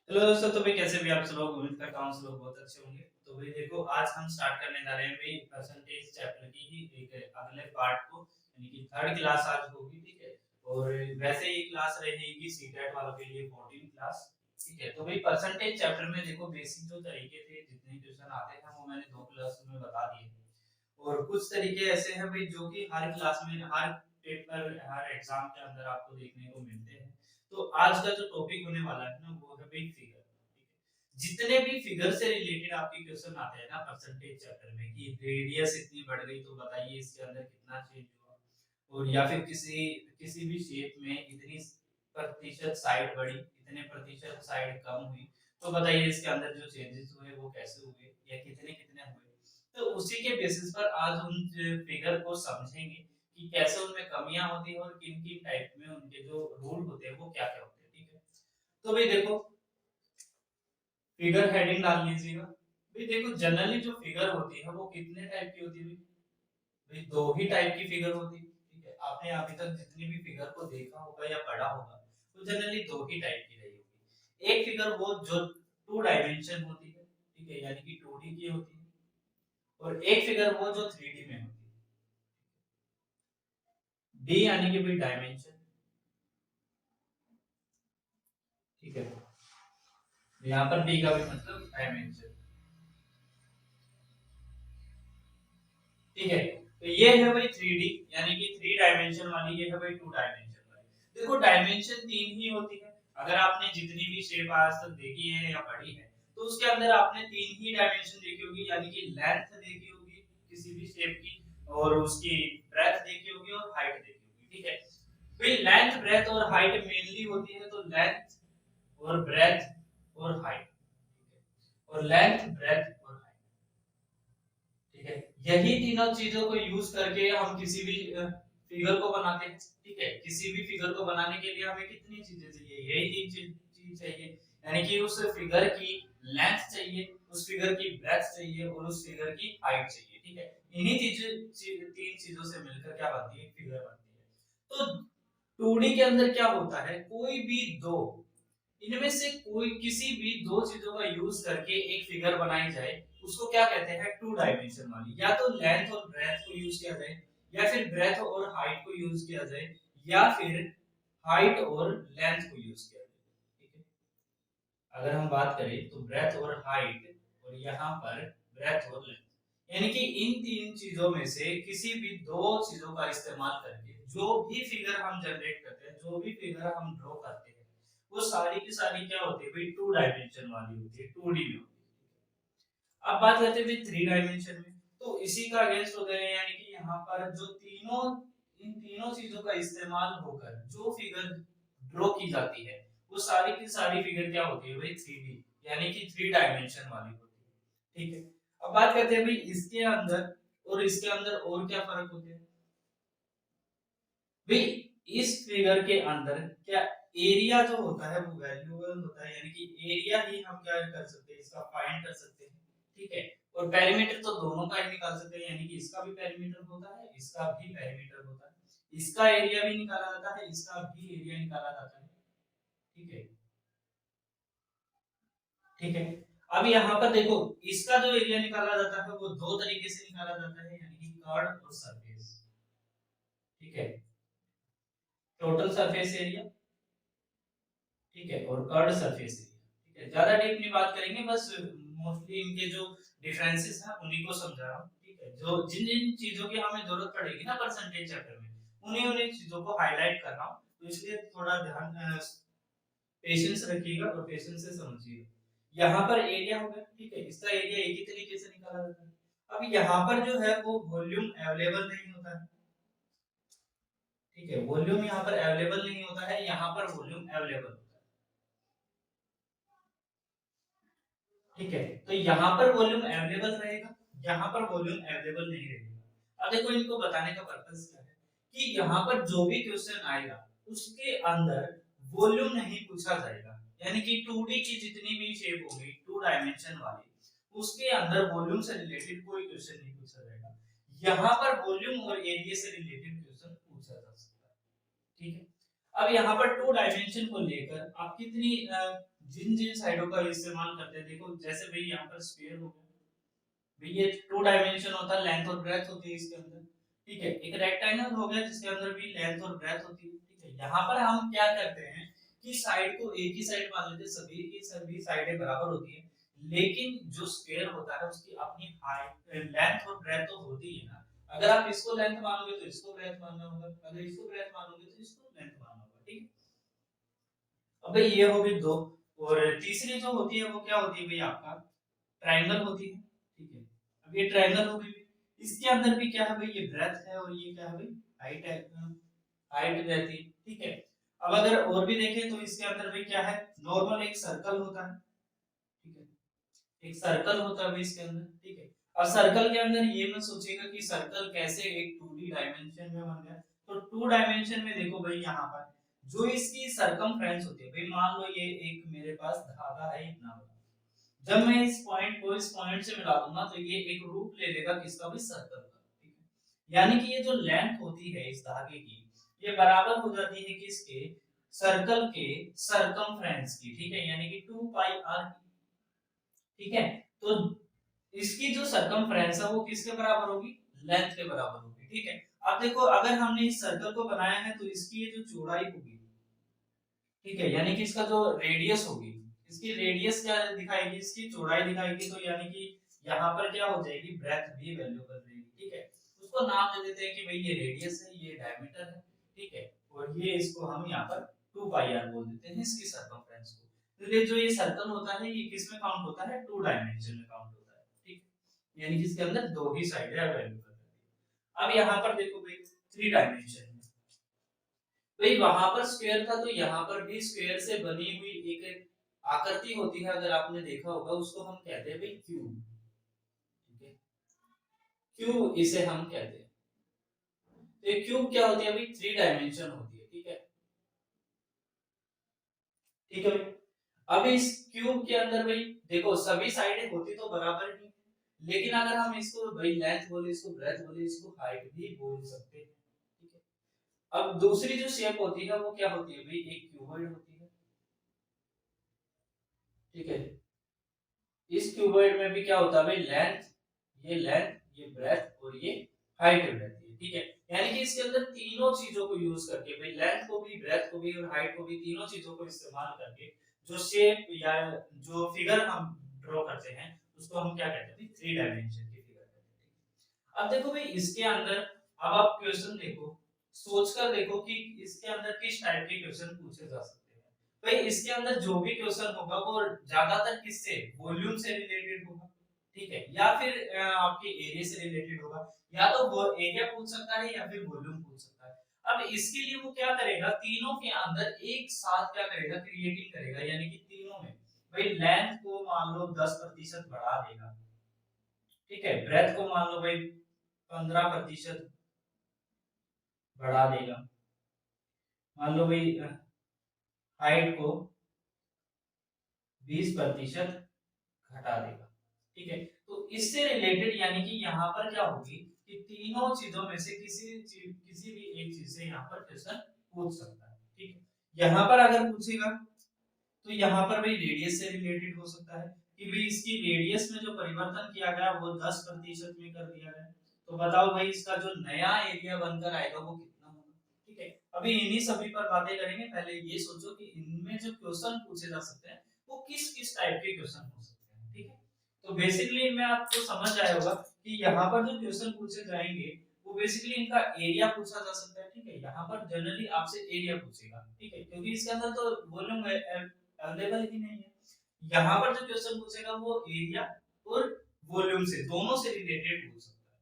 Hello दोस्तों, तो भाई कैसे भी आप सब लोग। उम्मीद करता हूँ सब लोग बहुत अच्छे होंगे। तो भाई देखो, आज हम स्टार्ट करने जा रहे हैं भाई परसेंटेज चैप्टर की ही एक अगले पार्ट को, यानी कि थर्ड क्लास आज होगी। ठीक है। और वैसे ये क्लास रहेगी सीटेट वालों के लिए 14 क्लास। ठीक है। तो भाई परसेंटेज चैप्टर में देखो, बेसिक जो तरीके थे, जितने क्वेश्चन आते हैं वो मैंने दो क्लास में बता दिए। और कुछ तरीके ऐसे हैं भाई जो कि हर क्लास में, हर पेपर, हर एग्जाम के अंदर आपको देखने को मिलते हैं। तो आज का जो टॉपिक होने वाला है ना, वो है भाई फिगर। जितने भी फिगर से रिलेटेड आपके क्वेश्चन आते हैं ना परसेंटेज चैप्टर में, कि रेडियस इतनी बढ़ गई तो बताइए इसके अंदर कितना चेंज हुआ। और या फिर किसी किसी भी शेप में इतनी प्रतिशत साइड बढ़ी, इतने प्रतिशत साइड कम हुई, तो बताइए इसके अंदर जो चेंजेस हुए वो कैसे हुए या कितने कितने हुए। तो उसी के बेसिस पर आज उन फिगर को समझेंगे कि कैसे उनमें कमियां होती हैं और किन किन टाइप में उनके जो रूल होते हैं वो क्या क्या होते हैं। ठीक है। तो भाई देखो, फिगर हेडिंग डाल लीजिएगा। भाई देखो, जनरली जो फिगर होती है वो कितने टाइप की होती है। भाई दो ही टाइप की फिगर होती है। ठीक है। आपने अभी तक जितनी भी फिगर को देखा होगा या पढ़ा होगा, तो जनरली दो ही टाइप की रही होगी। एक फिगर वो जो टू डायमेंशन होती है, ठीक है, यानी कि 2D की होती है। और एक फिगर वो जो 3D में होती है। डी यानी कि भाई डायमेंशन। ठीक है। यहाँ पर डी का भी मतलब डायमेंशन। ठीक है। तो ये है भाई 3D, यानी कि 3 डायमेंशन वाली। ये है भाई 2 डायमेंशन वाली। देखो, डायमेंशन तीन ही होती है। अगर आपने जितनी भी शेप आज तक देखी है या पढ़ी है, तो उसके अंदर आपने तीन ही डायमेंशन देखी होगी, यानी कि लेंथ देखी होगी किसी भी शेप की, और उसकी ब्रेथ देखी होगी और हाइट देखी होगी। ठीक है। भाई लेंथ, ब्रेथ और हाइट मेनली होती है, तो लेंथ और ब्रेथ और हाइट। और लेंथ, ब्रेथ और हाइट। ठीक है। यही तीनों चीजों को यूज करके हम किसी भी फिगर को बनाते हैं। ठीक है। किसी भी फिगर को बनाने के लिए हमें कितनी चीजें चाहिए, यही तीन चीज चाहिए। यानी कि उस फिगर की लेंथ चाहिए, उस फिगर की ब्रेथ चाहिए और उस फिगर की हाइट चाहिए। ठीक है। इन्हीं तीन चीजों से मिलकर क्या बनती है, फिगर बनती है। तो 2D के अंदर क्या होता है, कोई भी दो, इनमें से कोई किसी भी दो चीजों का यूज करके एक फिगर बनाई जाए, उसको क्या कहते हैं, 2 डायमेंशन वाली। या तो लेंथ और ब्रेथ को यूज किया जाए, या फिर ब्रेथ और हाइट को यूज किया जाए, या फिर हाइट और लेंथ को यूज किया जाए। ठीक है। अगर हम बात करें तो ब्रेथ और हाइट, और यहाँ पर ब्रेथ और लेंथ, यानी कि इन तीन चीजों में से किसी भी दो चीजों का इस्तेमाल करके जो भी फिगर हम जनरेट करते हैं, जो भी फिगर हम ड्रॉ करते हैं, वो सारी की सारी क्या होती है भाई, 2 डायमेंशन वाली होती है, 2D में होती है। अब बात करते हैं भाई 3 डायमेंशन में। तो इसी का अगेंस्ट हो गया, यानी कि यहाँ पर जो तीनों, इन तीनों चीजों का इस्तेमाल होकर जो फिगर ड्रॉ की जाती है, वो सारी की सारी फिगर क्या होती है भाई, 3D, यानी कि 3 डायमेंशन वाली होती है। ठीक है। अब बात करते हैं भाई इसके अंदर और इसके अंदर और क्या फर्क होते हैं। भाई इस फिगर के अंदर क्या, एरिया जो होता है वो वैल्यूएबल होता है, यानी कि एरिया ही हम क्या कर सकते हैं, इसका फाइंड कर सकते हैं। ठीक है। और पेरीमीटर तो दोनों का ही निकाल सकते हैं, यानी कि इसका भी पेरीमीटर होता है, इसका भी पेरीमीटर होता है। इसका एरिया भी निकाला जाता है, इसका भी एरिया निकाला जाता है। ठीक है। ठीक है। अब यहाँ पर देखो, इसका जो एरिया निकाला जाता है वो दो तरीके से निकाला जाता है, यानी कि कर्ड और सरफेस। ठीक है। टोटल सरफेस एरिया, ठीक है, और कर्ड सरफेस एरिया। ठीक है। ज्यादा डीप नहीं बात करेंगे, बस मोस्टली इनके जो डिफरेंसेस हैं उन्हीं को समझा रहा हूँ। ठीक है। जो जिन जिन चीजों की हमें जरूरत पड़ेगी ना परसेंटेज चैप्टर में, उन्हीं उन्हीं चीजों को हाईलाइट कर रहा हूँ। तो इसलिए थोड़ा ध्यान, पेशेंस रखिएगा और पेशेंस से समझिएगा। यहाँ पर एरिया हो गया। ठीक है। इसका एरिया एक ही तरीके से निकाला जाता है। अब यहाँ पर जो है वो वॉल्यूम अवेलेबल नहीं होता है। ठीक है। वॉल्यूम यहाँ पर अवेलेबल नहीं होता है, यहाँ पर वॉल्यूम अवेलेबल होता है। ठीक है। तो यहाँ पर वॉल्यूम अवेलेबल रहेगा, यहाँ पर वॉल्यूम अवेलेबल नहीं रहेगा। अब देखो, इनको बताने का पर्पस क्या है, कि यहाँ पर जो भी क्वेश्चन आएगा उसके अंदर वॉल्यूम नहीं पूछा जाएगा। यानी कि 2D की जितनी भी शेप होगी, 2 डायमेंशन वाली, उसके अंदर वॉल्यूम से रिलेटेड कोई क्वेश्चन नहीं पूछा जाएगा। यहाँ पर वॉल्यूम और एरिया से रिलेटेड क्वेश्चन पूछा जा सकता है। ठीक है। अब यहाँ पर 2 डायमेंशन को लेकर आप कितनी जिन जिन साइडों का इस्तेमाल करते हैं, देखो जैसे भाई यहाँ पर स्फीयर हो गया भाई, ये टू डायमेंशन होता है, लेंथ और ब्रेथ होती है इसके अंदर, ठीक है। एक रेक्टेंगल हो गया जिसके अंदर भी लेंथ और ब्रेथ होती है, ठीक है। यहाँ पर हम क्या करते हैं कि साइड को एक ही साइड मान लेते हैं, सभी की सभी साइडें बराबर होती है, लेकिन जो स्क्वायर होता है उसकी अपनी हाइट लेंथ और ब्रेथ तो होती है ना। अगर आप इसको लेंथ मानोगे तो इसको ब्रेथ मानना होगा, अगर इसको ब्रेथ मानोगे तो इसको लेंथ मानना होगा, ठीक है। अब भाई ये हो गई दो, और तीसरी जो होती है वो क्या होती है भाई, आपका ट्रायंगल होती है, ठीक है। अब ये ट्रायंगल हो गई, इसके अंदर भी क्या है भाई, ये ब्रेथ है और ये क्या है भाई, हाइट है, हाइट रहती है, ठीक है। अब अगर और भी देखें तो इसके अंदर भी क्या है, नॉर्मल एक सर्कल होता है, ठीक है। एक सर्कल होता है भाई इसके अंदर, ठीक है। और सर्कल के अंदर ये मत सोचिएगा कि सर्कल कैसे एक 2D डायमेंशन में बन गया, तो 2 डायमेंशन में देखो भाई, यहाँ पर जो इसकी सरकमफ्रेंस होती है भाई, मान लो ये एक मेरे पास धागा है इतना बड़ा, जब मैं इस पॉइंट को इस पॉइंट से मिला दूंगा तो ये एक रूप ले लेगा किसका भी, सर्कल का, ठीक है। यानी कि ये जो लेंथ होती है इस धागे की, ये बराबर हो जाती है किसके, सर्कल के सरकमफ्रेंस की, ठीक है, यानी कि 2 पाई आर की, ठीक है। तो इसकी जो सरकमफ्रेंस है वो किसके बराबर होगी, लेंथ के बराबर होगी, ठीक है। अब देखो अगर हमने इस सर्कल को बनाया है तो इसकी ये जो चौड़ाई होगी, ठीक है, यानी कि इसका जो रेडियस होगी, इसकी रेडियस क्या दिखाएगी, इसकी चौड़ाई दिखाएगी, तो यानी कि यहाँ पर क्या हो जाएगी, ब्रेथ भी वैल्यू कर देगी, ठीक है। उसको नाम दे देते हैं कि भाई ये रेडियस है, ये डायमीटर है, ठीक है। और ये इसको हम यहाँ पर 2 पाई आर बोल देते हैं इसकी सरकमफ्रेंस को। तो ये जो ये सर्कल होता है ये किस में काउंट होता है, 2 डायमेंशन में काउंट होता है, ठीक है। यानी कि इसके अंदर दो ही साइड है वैल्यू कर देती है। अब यहाँ पर देखो भाई 3 डायमेंशन में, भाई वहां पर स्क्वायर था तो यहाँ पर भी स्क्वायर से बनी हुई एक आकृति होती है, अगर आपने देखा होगा, उसको हम कहते हैं भाई क्यूब, ठीक है। क्यूब इसे हम कहते हैं। तो ये क्यूब क्या होती है भाई, 3 डायमेंशन होती है, ठीक है, ठीक है भाई। अब इस क्यूब के अंदर भाई देखो सभी साइडें होती तो बराबर ही, लेकिन अगर हम इसको भाई लेंथ बोले, इसको ब्रेथ बोले, इसको हाइट भी बोल सकते हैं, ठीक है। अब दूसरी जो शेप होती है वो क्या होती है भाई, एक क्यूबॉइड होती है, ठीक है। इस क्यूबॉइड में भी क्या होता है भाई, लेंथ, ये ब्रेथ और ये हाइट रहती है, ठीक है। यानी कि इसके अंदर तीनों चीजों को यूज करके भाई, लेंथ को भी, ब्रेथ को भी और हाइट को भी, तीनों चीजों को इस्तेमाल करके जो शेप या जो फिगर हम ड्रॉ करते हैं उसको हम क्या कहते हैं, थ्री डायमेंशन की फिगर कहते हैं। अब देखो भाई इसके अंदर, अब आप क्वेश्चन देखो, सोचकर देखो कि इसके अंदर किस टाइप के क्वेश्चन पूछे जा सकते हैं। भाई इसके अंदर जो भी क्वेश्चन होगा वो ज्यादातर किससे, वॉल्यूम से रिलेटेड होगा, ठीक है, या फिर आपके एरिया से रिलेटेड होगा, या तो वो एरिया पूछ सकता है या फिर वॉल्यूम पूछ सकता है। अब इसके लिए वो क्या करेगा, तीनों के अंदर एक साथ क्या करेगा, क्रिएटिंग करेगा, यानी कि तीनों में भाई लेंथ को मान लो 10% बढ़ा देगा, ठीक है, ब्रेथ को मान लो भाई 15% बढ़ा देगा, मान लो भाई हाइट को 20% घटा देगा, ठीक है। तो इससे रिलेटेड यानी कि यहाँ पर क्या होगी कि तीनों चीजों में से किसी भी एक चीज से यहाँ पर क्वेश्चन पूछ सकता है, ठीक है। यहाँ पर अगर पूछेगा तो यहाँ पर भाई रेडियस से रिलेटेड हो सकता है कि भाई इसकी रेडियस में जो परिवर्तन किया गया वो 10% में कर दिया गया, तो बताओ भाई इसका जो नया एरिया बनकर आएगा वो कितना होगा, ठीक है। अभी इन्हीं सभी पर बातें करेंगे, पहले ये सोचो कि इनमें जो क्वेश्चन पूछे जा सकते हैं वो किस किस टाइप के क्वेश्चन हो सकते हैं, ठीक है। तो बेसिकली इनमें आपको समझ आया होगा कि यहाँ पर जो क्वेश्चन पूछे जाएंगे वो बेसिकली इनका एरिया पूछा जा सकता है, ठीक है। यहाँ पर जनरली आपसे एरिया पूछेगा, ठीक है, क्योंकि इसके अंदर तो वॉल्यूम अवेलेबल ही नहीं है। यहाँ पर जो क्वेश्चन पूछेगा वो एरिया और वॉल्यूम से, दोनों से रिलेटेड हो सकता है,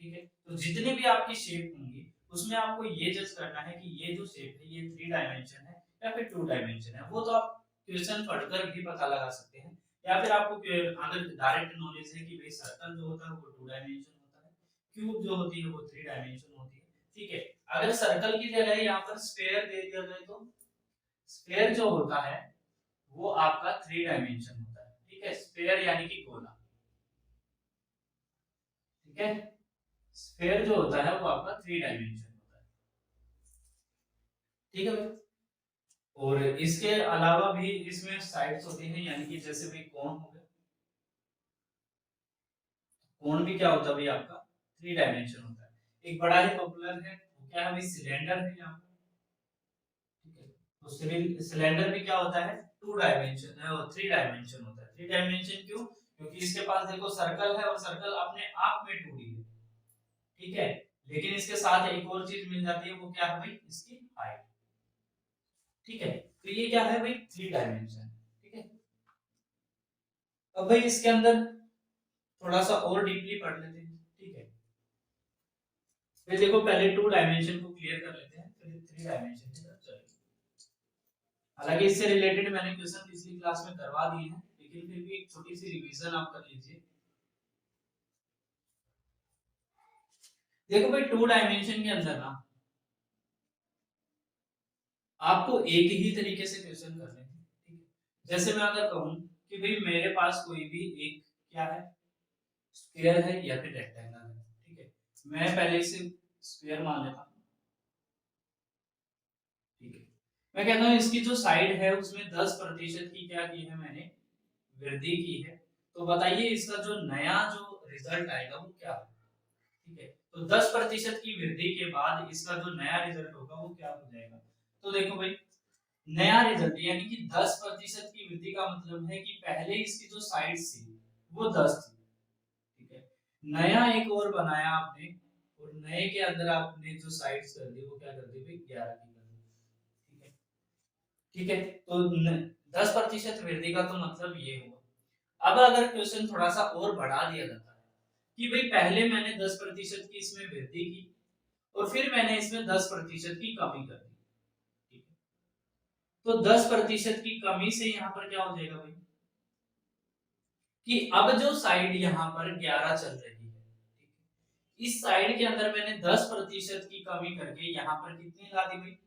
ठीक है। तो जितनी भी आपकी शेप होंगी उसमें आपको ये जज करना है कि ये जो शेप है ये 3 डायमेंशन है या फिर 2 डायमेंशन है, वो तो आप क्वेश्चन पढ़कर भी पता लगा सकते हैं, या फिर आपको अगर डायरेक्ट नॉलेज है कि भाई सर्कल जो होता है वो 2 डायमेंशन होता है, क्यूब जो होती है वो 3 डायमेंशन होती है, ठीक है। अगर सर्कल की जगह यहाँ पर स्फीयर दे दिया जाए तो स्फीयर जो होता है वो आपका 3 डायमेंशन होता है, ठीक है, स्फीयर यानी कि गोला, ठीक है। स्फीयर जो होता है वो आपका 3 डायमेंशन होता है, ठीक है भाई। और इसके अलावा भी इसमें साइड्स होती हैं, यानी कि जैसे भाई कोण हो गया, कोण भी क्या होता है भाई आपका थ्री डायमेंशन होता है। एक बड़ा ही पॉपुलर है वो क्या है भाई सिलेंडर है यहाँ पर, ठीक है। तो सिलेंडर भी क्या होता है टू डायमेंशन है और थ्री डायमेंशन होता है। थ्री डायमेंशन क्यों, क्योंकि इसके पास देखो सर्कल है और सर्कल अपने आप में 2D है, ठीक है। लेकिन इसके साथ एक और चीज मिल जाती है, वो क्या है भाई इसकी हाइट, ठीक है। तो ये क्या है भाई थ्री डायमेंशन, ठीक है। अब भाई इसके अंदर थोड़ा सा और डीपली पढ़ लेते हैं, ठीक है। फिर देखो पहले टू डायमेंशन को क्लियर कर लेते हैं, फिर थ्री डायमेंशन की तरफ चलेंगे। हालांकि इससे रिलेटेड मैंने क्वेश्चन पिछली क्लास में करवा दिए हैं, लेकिन फिर भी एक छोटी सी रिवीजन आप कर लीजिए। देखो भाई टू डायमेंशन के अंदर ना आपको एक ही तरीके से क्वेश्चन करने हैं, ठीक है। जैसे मैं अगर कहूं कि भाई मेरे पास कोई भी एक क्या है स्क्वायर है या फिर रेक्टेंगल है, ठीक है। मैं पहले इसे स्क्वायर मान लेता हूं, ठीक है। मैं कहता हूँ इसकी जो साइड है उसमें 10% की क्या की है मैंने वृद्धि की है। तो बताइए इसका जो नया जो रिजल्ट आएगा वो क्या होगा, ठीक है। तो 10% की वृद्धि के बाद इसका जो नया रिजल्ट होगा वो क्या हो जाएगा। तो देखो भाई नया रिजल्ट यानी कि 10% की वृद्धि का मतलब है कि पहले इसकी जो साइड्स थी वो 10 थी, ठीक है। नया एक और बनाया आपने और नए के अंदर आपने जो साइड्स कर दी वो क्या कर दी भाई 11 की कर दी, ठीक है। ठीक है तो 10% वृद्धि का तो मतलब ये हुआ। अब अगर क्वेश्चन थोड़ा सा और बढ़ा दिया जाता है कि भाई पहले मैंने 10% की इसमें वृद्धि की और फिर मैंने इसमें 10% की कमी कर दी, ठीक है। तो 10% की कमी से यहाँ पर क्या हो जाएगा भाई कि अब जो साइड यहाँ पर 11 चल रही है, ठीक है, इस साइड के अंदर मैंने 10% की कमी करके यहाँ पर कितनी ला दी भाई।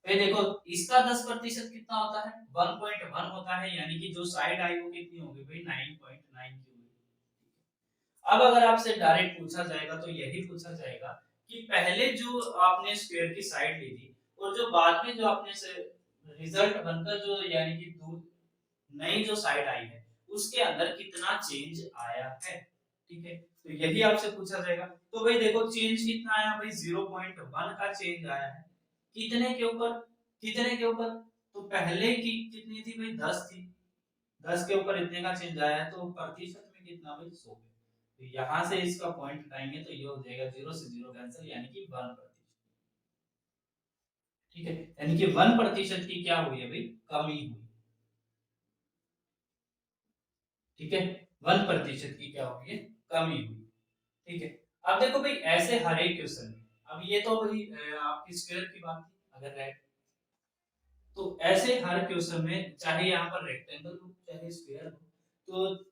भाई देखो इसका 10% कितना होता है 1.1 होता है, यानी कि जो साइड आई वो कितनी होगी भाई 9.9 की होगी। अब अगर आपसे डायरेक्ट पूछा जाएगा तो यही पूछा जाएगा कि पहले जो आपने स्क्वायर की साइड ली थी और जो बाद में जो आपने से रिजल्ट बनकर जो यानी कि नई जो साइड आई है उसके अंदर कितना चेंज आया है, ठीक है। तो यही आपसे पूछा जाएगा। तो भाई देखो चेंज कितना आया भाई 0.1 का चेंज आया है। कितने के ऊपर, कितने के ऊपर, तो पहले की कितनी थी भाई 10 थी, 10 के ऊपर इतने का चेंज आया है तो प्रतिशत में कितना भाई 100 पे। तो यहाँ से इसका पॉइंट हटाएंगे तो ये हो जाएगा 0 से 0 कैंसिल यानी कि 1%, ठीक है। यानी कि 1% की क्या हुई है भाई कमी हुई, ठीक है। 1% की क्या हुई है कमी हुई, ठीक है। अब देखो भाई ऐसे हर एक क्वेश्चन में, अब ये तो भाई आपकी स्क्वायर की बात थी अगर राइट, तो ऐसे हर क्वेश्चन में चाहे यहाँ पर रेक्टेंगल हो चाहे स्क्वायर हो, तो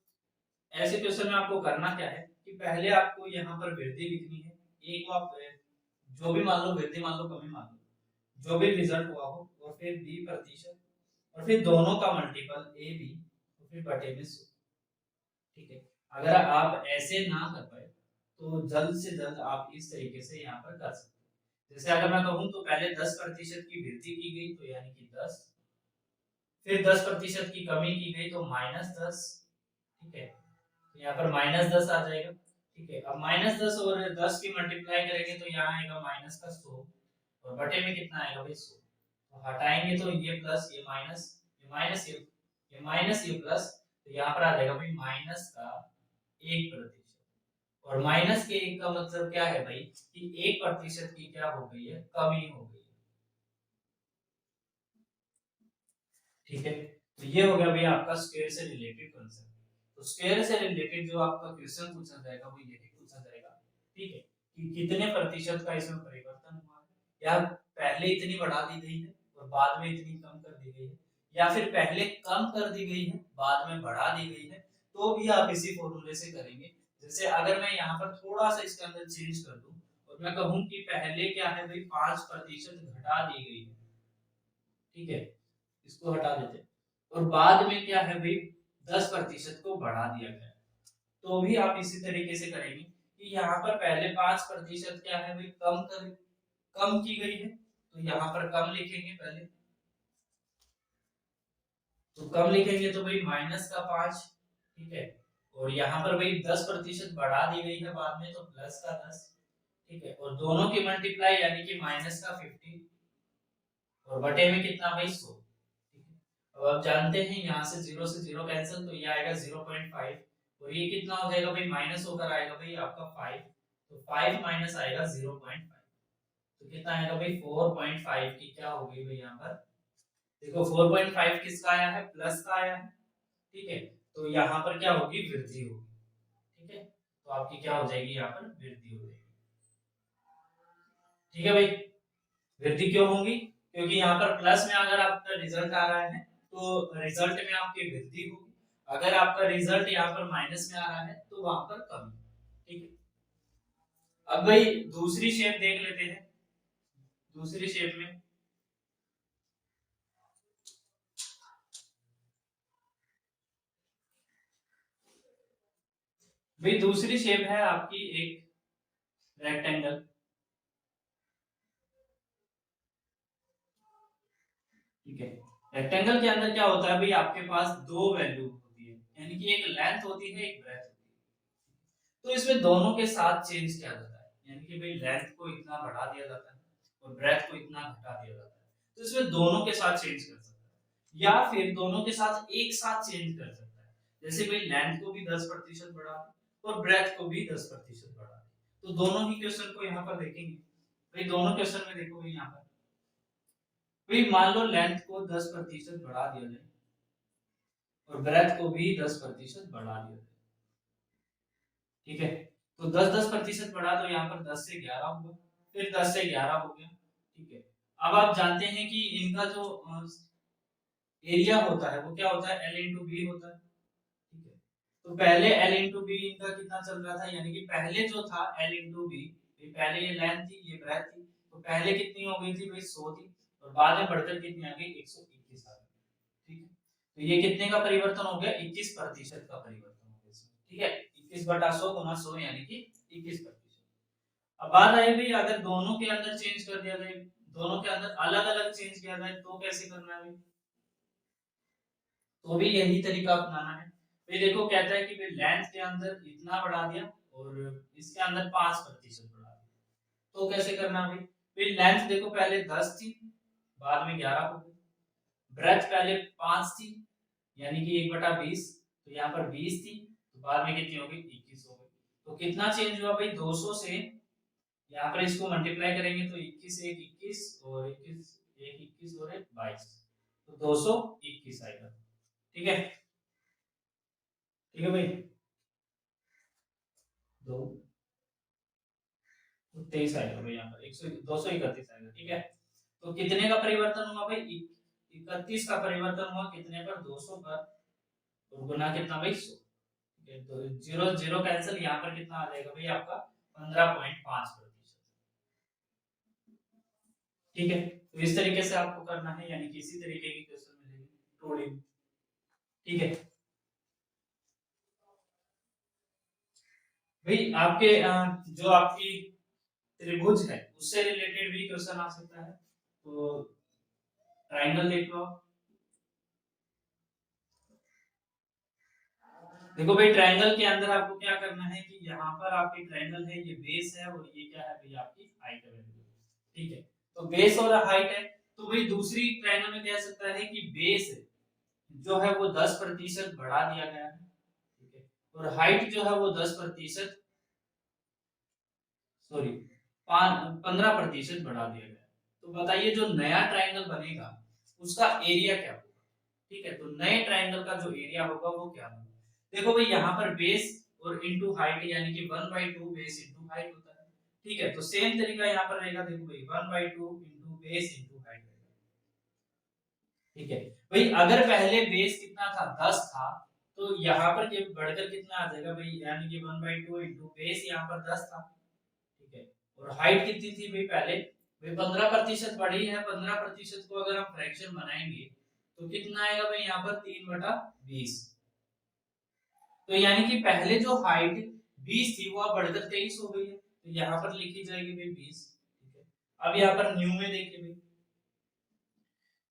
ऐसे क्वेश्चन में आपको करना क्या है कि पहले आपको यहाँ पर वृद्धि लिखनी है। एक आप जो भी मान लो वृद्धि मान लो कमी मान लो जो भी रिजल्ट हुआ हो और फिर बी प्रतिशत और फिर दोनों का मल्टीपल ए बी और फिर बटे में 100, ठीक है। अगर आप ऐसे ना कर पाए तो जल्द से जल्द आप इस तरीके से यहाँ पर कर सकते हैं। जैसे अगर मैं कहूँ तो पहले 10% की वृद्धि की गई तो यानी कि 10, फिर 10% की कमी की गई तो -10, ठीक है। तो यहाँ पर -10 आ जाएगा, ठीक है। अब -10 और 10 की मल्टीप्लाई करेंगे तो यहाँ आएगा माइनस का 100 और बटे में कितना आएगा भाई 100। तो हटाएंगे तो ये प्लस ये माइनस, ये माइनस ये माइनस ये प्लस, तो यहाँ पर आ जाएगा भाई माइनस का 1%। और माइनस के 1 का मतलब क्या है भाई कि 1% की क्या हो गई है कमी हो गई है, ठीक है। तो ये हो गया भैया आपका स्क्वायर से रिलेटेड कांसेप्ट। तो स्क्वायर से रिलेटेड जो आपका क्वेश्चन पूछा जाएगा वो यही पूछा जाएगा, ठीक है, कि कितने प्रतिशत का इसमें परिवर्तन हुआ है, या पहले इतनी बढ़ा दी गई है और बाद में इतनी कम कर दी गई है, या फिर पहले कम कर दी गई है बाद में बढ़ा दी गई है। तो भी आप इसी फॉर्मूले से करेंगे। जैसे अगर मैं यहाँ पर थोड़ा सा इसके अंदर चेंज कर दूं और मैं कहूँ कि पहले क्या है भाई 5% घटा दी गई है, ठीक है, इसको हटा देते हैं और बाद में क्या है भाई 10% को बढ़ा दिया गया, तो भी आप इसी तरीके से करेंगे कि यहाँ पर पहले 5% क्या है भाई कम की गई है तो यहाँ पर कम लिखेंगे पहले, तो कम लिखेंगे तो भाई -5, ठीक है। और यहाँ पर भाई 10% बढ़ा दी गई है बाद में, तो +10, ठीक है। और दोनों की मल्टीप्लाई यानी कि -50 और बटे में कितना भाई 100, ठीक है। अब आप जानते हैं यहाँ से 0 से 0 कैंसिल, तो ये आएगा 0.5 और ये कितना हो जाएगा भाई, माइनस होकर आएगा भाई आपका 5, तो 5 माइनस आएगा 0.5, तो कितना आएगा भाई 4.5 की क्या हो गई भाई यहाँ पर, देखो 4.5 किसका आया है, प्लस का आया है, ठीक है। तो यहाँ पर क्या होगी, वृद्धि होगी, ठीक है। तो आपकी क्या हो जाएगी, यहाँ पर वृद्धि हो जाएगी, ठीक है भाई। वृद्धि क्यों होगी, क्योंकि यहाँ पर प्लस में अगर आपका रिजल्ट आ रहा है तो रिजल्ट में आपकी वृद्धि होगी, अगर आपका रिजल्ट यहाँ पर माइनस में आ रहा है तो वहां पर कमी, ठीक है। अब भाई दूसरी शेप देख लेते हैं, दूसरी शेप में भाई दूसरी शेप है आपकी एक रेक्टेंगल, ठीक है। रेक्टेंगल के अंदर क्या होता है भाई, आपके पास दो वैल्यू होती है, यानी कि एक लेंथ होती है एक ब्रेथ होती है, तो इसमें दोनों के साथ चेंज किया जाता है, यानी कि भाई लेंथ को इतना बढ़ा दिया जाता है और ब्रेथ को इतना घटा दिया जाता है, तो इसमें दोनों के साथ चेंज कर सकता है या फिर दोनों के साथ एक साथ चेंज कर सकता है, जैसे भाई लेंथ को भी 10% बढ़ा दे और ब्रेथ को भी 10% बढ़ा दे, तो दोनों ही क्वेश्चन को यहाँ पर देखेंगे भाई, दोनों क्वेश्चन में देखो भाई यहाँ पर भाई मान लो लेंथ को 10% बढ़ा दिया जाए और ब्रेथ को भी 10% बढ़ा दिया जाए, ठीक है। तो 10-10% बढ़ा तो यहाँ पर 10 से 11 हुआ, फिर 10 से 11 हो गया, ठीक है। अब आप जानते हैं कि इनका जो एरिया होता है वो क्या होता है, L इंटू बी होता है, ठीक है। तो पहले L इंटू बी इनका कितना चल रहा था, यानी कि पहले जो था L इंटू बी, पहले ये लेंथ थी ये ब्रेथ थी, तो पहले कितनी हो गई थी भाई 100 थी और बाद में बढ़कर कितनी आ गई 121 आ गई, ठीक है। तो ये कितने का परिवर्तन हो गया, 21% का परिवर्तन हो गया, ठीक है। 21/100 गुना 100 यानी कि 21%। अब बात आई भाई अगर दोनों के अंदर चेंज कर दिया जाए, दोनों के अंदर अलग अलग चेंज किया जाए तो कैसे करना है भाई, तो भी यही तरीका अपनाना है। ये देखो कहता है कि लेंथ के अंदर इतना बढ़ा दिया और इसके अंदर 5% बढ़ा दिया, तो कैसे करना है भाई, फिर लेंथ देखो पहले 10 थी बाद में 11 हो गई, ब्रेथ पहले 5 थी यानी कि 1/20, तो यहाँ पर 20 थी तो बाद में कितनी हो गई 21 हो गई, तो कितना चेंज हुआ भाई 200 से, यहाँ पर इसको मल्टीप्लाई करेंगे तो 21 1 21 और 21 1 21 और 1 22, तो 221 आएगा, ठीक है, ठीक है भाई। दो 23 आएगा भाई, यहाँ पर 100 231 आएगा, ठीक है। तो कितने का परिवर्तन हुआ भाई, 31 का परिवर्तन हुआ कितने पर, 200 पर, और गुना कितना भाई 100, तो 0 0 कैंसिल, यहाँ पर कितना आ जाएगा भाई आपका 15.5%, ठीक है। तो इस तरीके से आपको करना है, यानी कि इसी तरीके की क्वेश्चन मिलेगी टोडिंग, ठीक है भाई। आपके जो आपकी त्रिभुज है उससे रिलेटेड भी क्वेश्चन आ सकता है, तो ट्रायंगल देख लो। देखो भाई ट्रायंगल के अंदर आपको क्या करना है कि यहाँ पर आपकी ट्रायंगल है, ये बेस है और ये क्या है भाई आपकी हाइट है, ठीक है। तो बेस और हाइट है, तो भाई दूसरी ट्रायंगल में कह सकता है कि बेस जो है वो 10% बढ़ा दिया गया है, ठीक है। और हाइट जो है वो 10%, सॉरी 15% बढ़ा दिया गया है। तो बताइए जो नया ट्रायंगल बनेगा उसका एरिया क्या होगा, ठीक है। तो नए ट्रायंगल का जो एरिया होगा वो क्या होगा, देखो भाई यहाँ पर बेस और इनटू हाइट यानी कि 1/2 बेस इनटू हाइट होता है, ठीक है। तो सेम तरीका यहाँ पर रहेगा, देखो भाई 1/2 इनटू बेस इनटू हाइट रहेगा, ठीक है भाई। अगर पहले बेस कितना था 10 था, तो यहाँ पर बढ़कर कितना आ जाएगा भाई, यानी कि 1/2 इनटू बेस यहाँ पर 10 था, ठीक है। और हाइट कितनी थी भाई पहले, भाई 15% बढ़ी है, 15% को अगर हम फ्रैक्शन बनाएंगे तो कितना आएगा भाई यहाँ पर 3/20, तो यानी कि पहले जो हाइट 20 थी वो अब बढ़कर 23 हो गई है, तो यहाँ पर लिखी जाएगी भाई 20, ठीक है। अब यहाँ पर न्यू में देखिए भाई,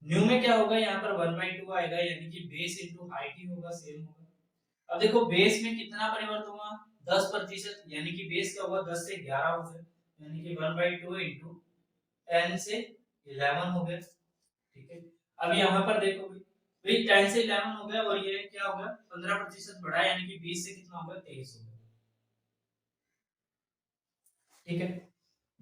न्यू में क्या होगा, यहाँ पर 1/2 आएगा, यानी कि बेस इंटू हाइट ही होगा, सेम होगा। अब देखो बेस में कितना परिवर्तन हुआ, 10%, यानी कि बेस का हुआ 10 से 11 हो गया, यानी कि 1/2 इंटू 10 से 11 हो गया। ठीक है, अब यहाँ पर देखो भाई 10 से 11 हो गया, और ये क्या होगा 15% बढ़ा, यानी कि 20 से कितना होगा 23 हो गया। ठीक है,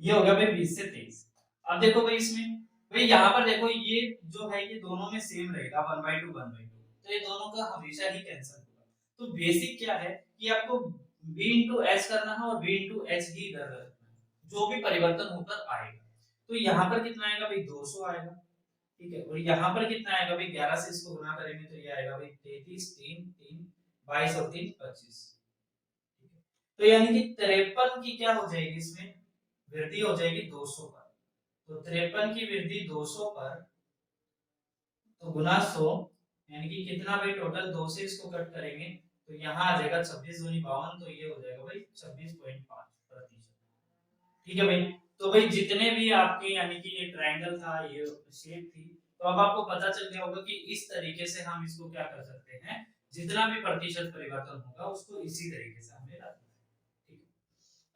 ये हो गया भाई 20 से 23। अब देखो भाई इसमें, भाई यहाँ पर देखो ये जो है ये दोनों में सेम रहेगा 1/2, तो ये दोनों का हमेशा ही कैंसिल होगा। तो बेसिक क्या है कि आपको b इंटू एच करना है, और b इंटू एच ही इधर रखना है, जो भी परिवर्तन होकर आएगा। तो यहाँ पर कितना आएगा भाई 200 आएगा। ठीक है, और यहाँ पर कितना आएगा भाई 11 से इसको गुना करेंगे तो ये आएगा भाई 33, 3 3 22 और 3 25। तो यानी कि 53 की क्या हो जाएगी, इसमें वृद्धि हो जाएगी 200 पर। तो 53 की वृद्धि 200 पर, तो गुना 100, यानी कि कितना भाई टोटल 2 से इसको कट करेंगे तो यहाँ आ जाएगा 26 दूनी 52, तो ये हो जाएगा भाई 26.5%। ठीक है भाई, तो भाई जितने भी आपके यानी कि ये ट्रायंगल था, ये शेप थी, तो अब आपको पता चल गया होगा कि इस तरीके से हम इसको क्या कर सकते हैं, जितना भी प्रतिशत परिवर्तन होगा उसको इसी तरीके से हमें रखना है। ठीक है,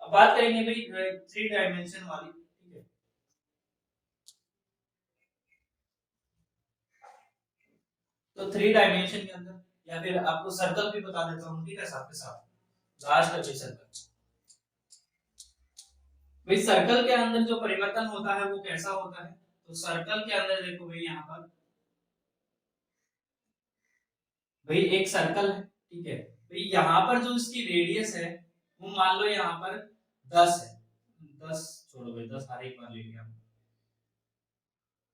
अब बात करेंगे भाई 3 डायमेंशन वाली। ठीक है, तो 3 डायमेंशन के अंदर, या फिर आपको सर्कल भी बता देता हूँ, ठीक है, साथ के साथ लास्ट का सर्कल। भाई सर्कल के अंदर जो परिवर्तन होता है वो कैसा होता है, तो सर्कल के अंदर देखो भाई यहाँ पर भाई एक सर्कल है। ठीक है, भाई यहाँ पर जो इसकी रेडियस है वो मान लो यहाँ पर 10 है, 10 छोड़ो भाई 10 हर एक बार ले लिया,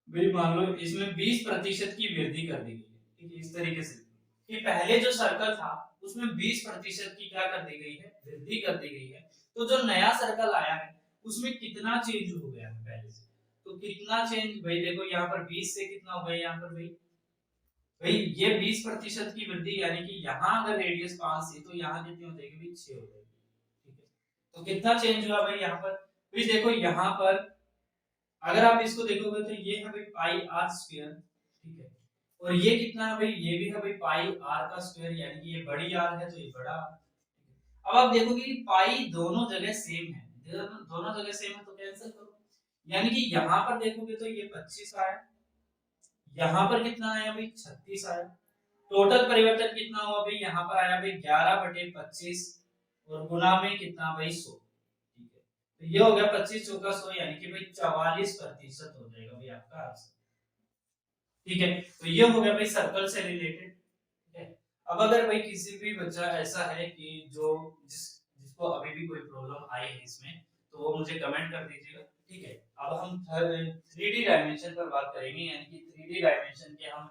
भाई मान लो इसमें 20% की वृद्धि कर दी गई है। ठीक है, इस तरीके से कि पहले जो सर्कल था उसमें 20% की क्या कर दी गई है, वृद्धि कर दी गई है। तो जो नया सर्कल आया है उसमें कितना चेंज हो गया है पहले से, तो कितना चेंज भाई देखो यहाँ पर 20 से कितना हो गया यहाँ पर भाई, भाई ये 20% की वृद्धि, यानी कि यहाँ अगर रेडियस 5 थी तो यहाँ कितनी हो जाएगी भाई 6 हो जाएगी। ठीक है, तो कितना चेंज हुआ भाई यहाँ पर, भाई देखो यहाँ पर अगर आप इसको देखोगे तो ये है भाई पाई आर स्क्वायर। ठीक है, और ये कितना है भाई, ये भी है भाई पाई आर का स्क्वायर, यानी कि ये बड़ी आर है तो ये बड़ा आर। अब आप देखोगे कि पाई दोनों जगह सेम है, दोनों जगह सेम है तो कैंसिल करो, यानी कि यहाँ पर देखोगे तो ये 25 आया, यहाँ पर कितना आया भाई 36 आया। टोटल परिवर्तन कितना हुआ भाई, यहाँ पर आया भाई 11/25, और गुना में कितना भाई 100। ठीक है, तो ये हो गया 25 चौका 100, यानी कि भाई 44% हो जाएगा भाई आपका आंसर। ठीक है, तो ये हो गया भाई सर्कल से रिलेटेड। ठीक है, अब अगर भाई किसी भी बच्चा ऐसा है कि जो जिसको अभी भी कोई प्रॉब्लम आई है इसमें, तो वो मुझे कमेंट कर दीजिएगा। ठीक है, अब हम 3D डायमेंशन पर बात करेंगे, यानी कि 3D डायमेंशन के हम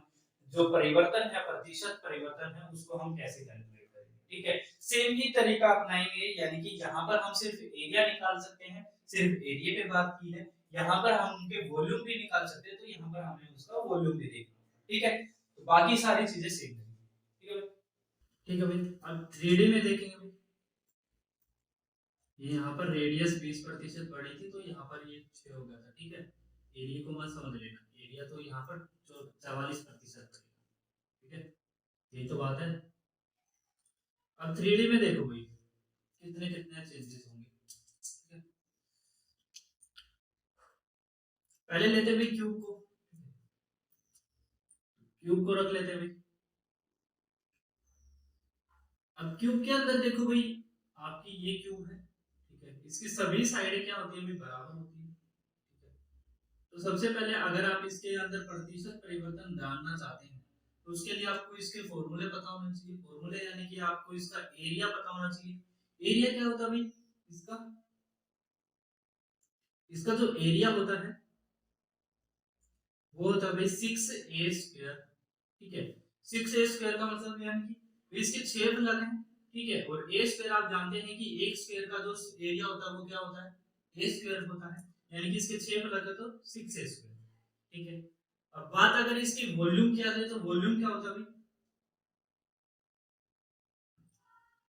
जो परिवर्तन है, प्रतिशत परिवर्तन है, उसको हम कैसे कैलकुलेट करेंगे। ठीक है, सेम ही तरीका अपनाएंगे, यानी कि यहाँ पर हम सिर्फ एरिया निकाल सकते हैं, सिर्फ एरिया पे बात की है। यहाँ पर हम उनके वॉल्यूम भी निकाल सकते हैं, तो यहाँ पर हमें उसका वॉल्यूम भी देखना। ठीक है, तो बाकी सारी चीजें सेम है। ठीक है भाई, ठीक है भाई, अब 3D में देखेंगे भाई, ये यहाँ पर रेडियस 20% बढ़ी थी तो यहाँ पर ये 6 हो गया था। ठीक है, एरिया को मत समझ लेना, एरिया तो यहाँ पर 44% बढ़ेगा। ठीक है, यही तो बात है। अब 3D में देखो भाई कितने कितने चेंजेस होंगे। ठीक है, पहले लेते भाई क्यूब को, क्यूब को रख लेते भाई। अब क्यूब के अंदर देखो भाई, आपकी ये क्यूब है। ठीक है, इसकी सभी साइडें क्या होती है भाई, बराबर होती है। ठीक है, तो सबसे पहले अगर आप इसके अंदर प्रतिशत परिवर्तन जानना चाहते हैं तो उसके लिए आपको इसके फॉर्मूले पता होना चाहिए, फॉर्मूले यानी कि आपको इसका एरिया पता होना चाहिए। एरिया क्या होता है भाई, इसका इसका जो एरिया होता है वो होता है भाई 6a²। ठीक है, 6a² का मतलब यानी कि इसके 6 फलक हैं। ठीक है, और a² आप जानते हैं कि एक स्क्वायर का जो एरिया होता है वो क्या होता है, a² होता है, यानी कि इसके 6 फलक है तो 6a²। ठीक है, अब बात अगर इसकी वॉल्यूम क्या है तो वॉल्यूम क्या होता है भाई,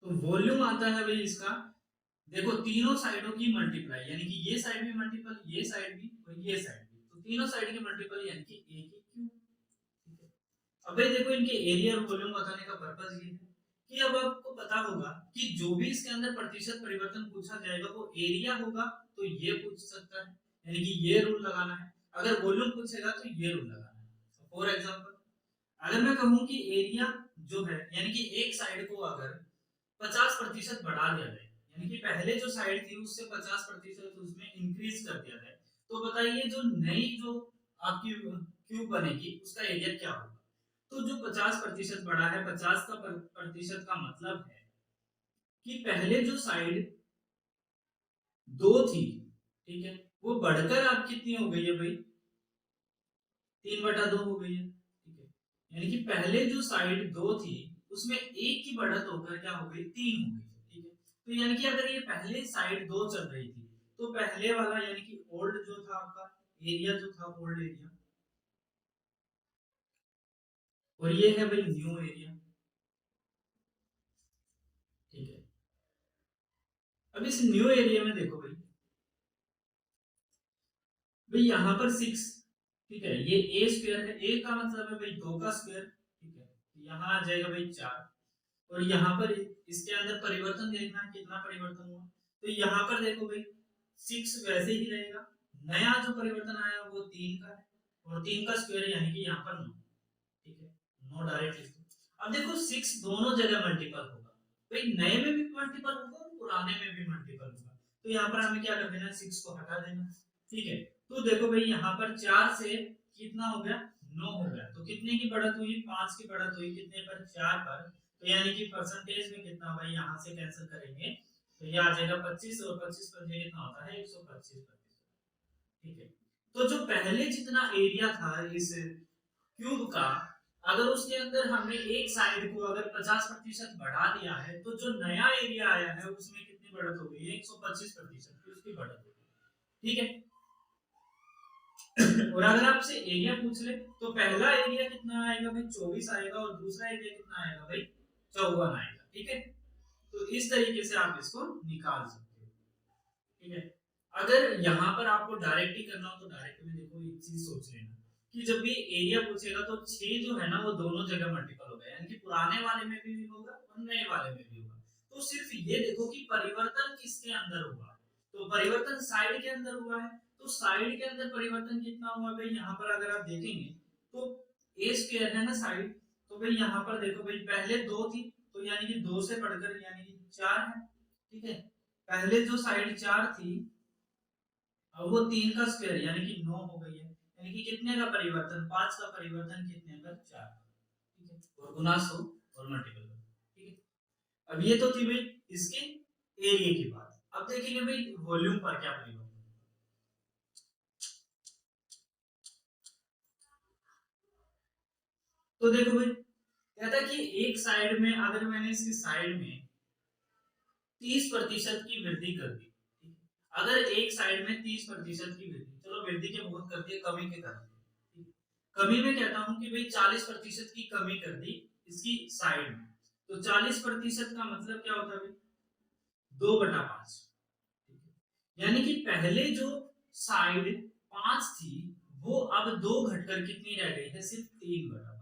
तो वॉल्यूम आता है भाई इसका, देखो तीनों साइडों की मल्टीप्लाई, यानी कि ये साइड भी मल्टीपल, ये साइड भी और ये साइड भी, तो तीनों साइड की मल्टीपल यानी कि a की क्यूब। अब भाई देखो इनके एरिया और वॉल्यूम बताने का पर्पस ये है कि अब आपको पता होगा कि जो भी इसके अंदर प्रतिशत परिवर्तन पूछा जाएगा वो एरिया होगा, तो ये पूछ सकता है, यानी कि ये रूल लगाना है। अगर वॉल्यूम पूछेगा तो ये रूल लगाना है। फॉर एग्जांपल अगर मैं कहूं कि एरिया जो है यानी कि एक साइड को अगर 50% बढ़ा दिया जाए, यानी कि पहले जो साइड थी उससे 50% उसमें इंक्रीज कर दिया जाए, तो बताइए जो नई जो आपकी क्यूब बनेगी उसका एरिया क्या होगा। तो जो 50% बढ़ा है, 50 का प्रतिशत का मतलब है कि पहले जो साइड दो थी, ठीक है, वो बढ़कर आप कितनी हो गई है भाई, 3/2 हो गई है, ठीक है। यानी कि पहले जो साइड दो थी उसमें एक की बढ़त होकर क्या हो गई, 3 हो गई, ठीक है। तो यानी कि अगर ये पहले साइड दो चल रही थी तो पहले वाला यानी कि ओल्ड जो था आपका एरिया जो था, ओल्ड एरिया, और ये है भाई न्यू एरिया, ठीक है। अब इस न्यू एरिया में देखो भाई, यहाँ पर 6, ठीक है, ये ए स्क्वायर है, ए का मतलब है भाई 2 का स्क्वायर, ठीक है। यहाँ आ जाएगा भाई 4, और यहाँ पर इसके अंदर परिवर्तन देखना है कितना परिवर्तन हुआ, तो यहाँ पर देखो भाई 6 वैसे ही रहेगा, नया जो परिवर्तन आया वो 3 का है, और 3 का स्क्वायर यानी कि यहाँ पर 9, ठीक है, 9 डायरेक्ट लिख दो। अब देखो 6 दोनों जगह मल्टीपल होगा, भाई नए में भी मल्टीपल होगा और पुराने में भी मल्टीपल होगा, तो यहाँ पर हमें क्या कर देना, 6 को हटा देना, ठीक है। तो देखो भाई यहाँ पर 4 से कितना हो गया, 9 हो गया, तो कितने की बढ़त हुई, 5 की बढ़त हुई, कितने पर, 4 पर, तो यानी कि परसेंटेज में कितना भाई, यहाँ से कैंसिल करेंगे तो ये आ जाएगा 25, और 25 पर कितना होता है, 125%, ठीक है। तो जो पहले जितना एरिया था इस क्यूब का, अगर उसके अंदर हमने एक साइड को अगर 50% बढ़ा दिया है, तो जो नया एरिया आया है उसमें कितनी बढ़त हो गई है, 125% की उसकी बढ़त हो गई, ठीक है। और अगर आपसे एरिया पूछ ले तो पहला एरिया कितना आएगा भाई, 24 आएगा, और दूसरा एरिया कितना आएगा भाई, 54 आएगा, ठीक है। तो इस तरीके से आप इसको निकाल सकते हो, ठीक है। अगर यहाँ पर आपको डायरेक्ट ही करना हो तो डायरेक्ट में देखो एक चीज सोच लेना कि जब भी एरिया पूछेगा तो 6 जो है ना वो दोनों जगह मल्टीपल होगा, यानी कि पुराने वाले में भी होगा और नए वाले में भी होगा। तो सिर्फ ये देखो कि परिवर्तन किसके अंदर हुआ, तो परिवर्तन साइड के अंदर हुआ है, तो साइड के अंदर परिवर्तन कितना हुआ भाई, यहाँ पर अगर आप देखेंगे तो ए स्क्वायर है ना साइड, तो भाई यहाँ पर देखो भाई पहले 2 थी, तो यानी कि 2 से बढ़कर यानी कि 4 है, ठीक है। पहले जो साइड 4 थी, अब वो 3 का स्क्वायर यानी कि 9 हो गई है, यानी कि कितने का परिवर्तन, 5 का परिवर्तन कितने पर, 4, ठीक है, और गुना 100 और मल्टीपल, ठीक है। अब ये तो थी भाई इसके एरिया की बात, अब देखेंगे भाई वॉल्यूम पर क्या परिवर्तन। तो देखो भाई कहता है कि एक साइड में अगर मैंने इसकी साइड में 30% की वृद्धि कर दी, अगर एक साइड में 30% की वृद्धि, चलो वृद्धि के बहुत कर दिए, कमी के कर दिए, कमी में कहता हूं कि भाई 40% की कमी कर दी इसकी साइड में, तो 40% का मतलब क्या होता है भाई, 2/5, यानी कि पहले जो साइड 5 थी वो अब 2 घटकर कितनी रह गई है, सिर्फ 3/5,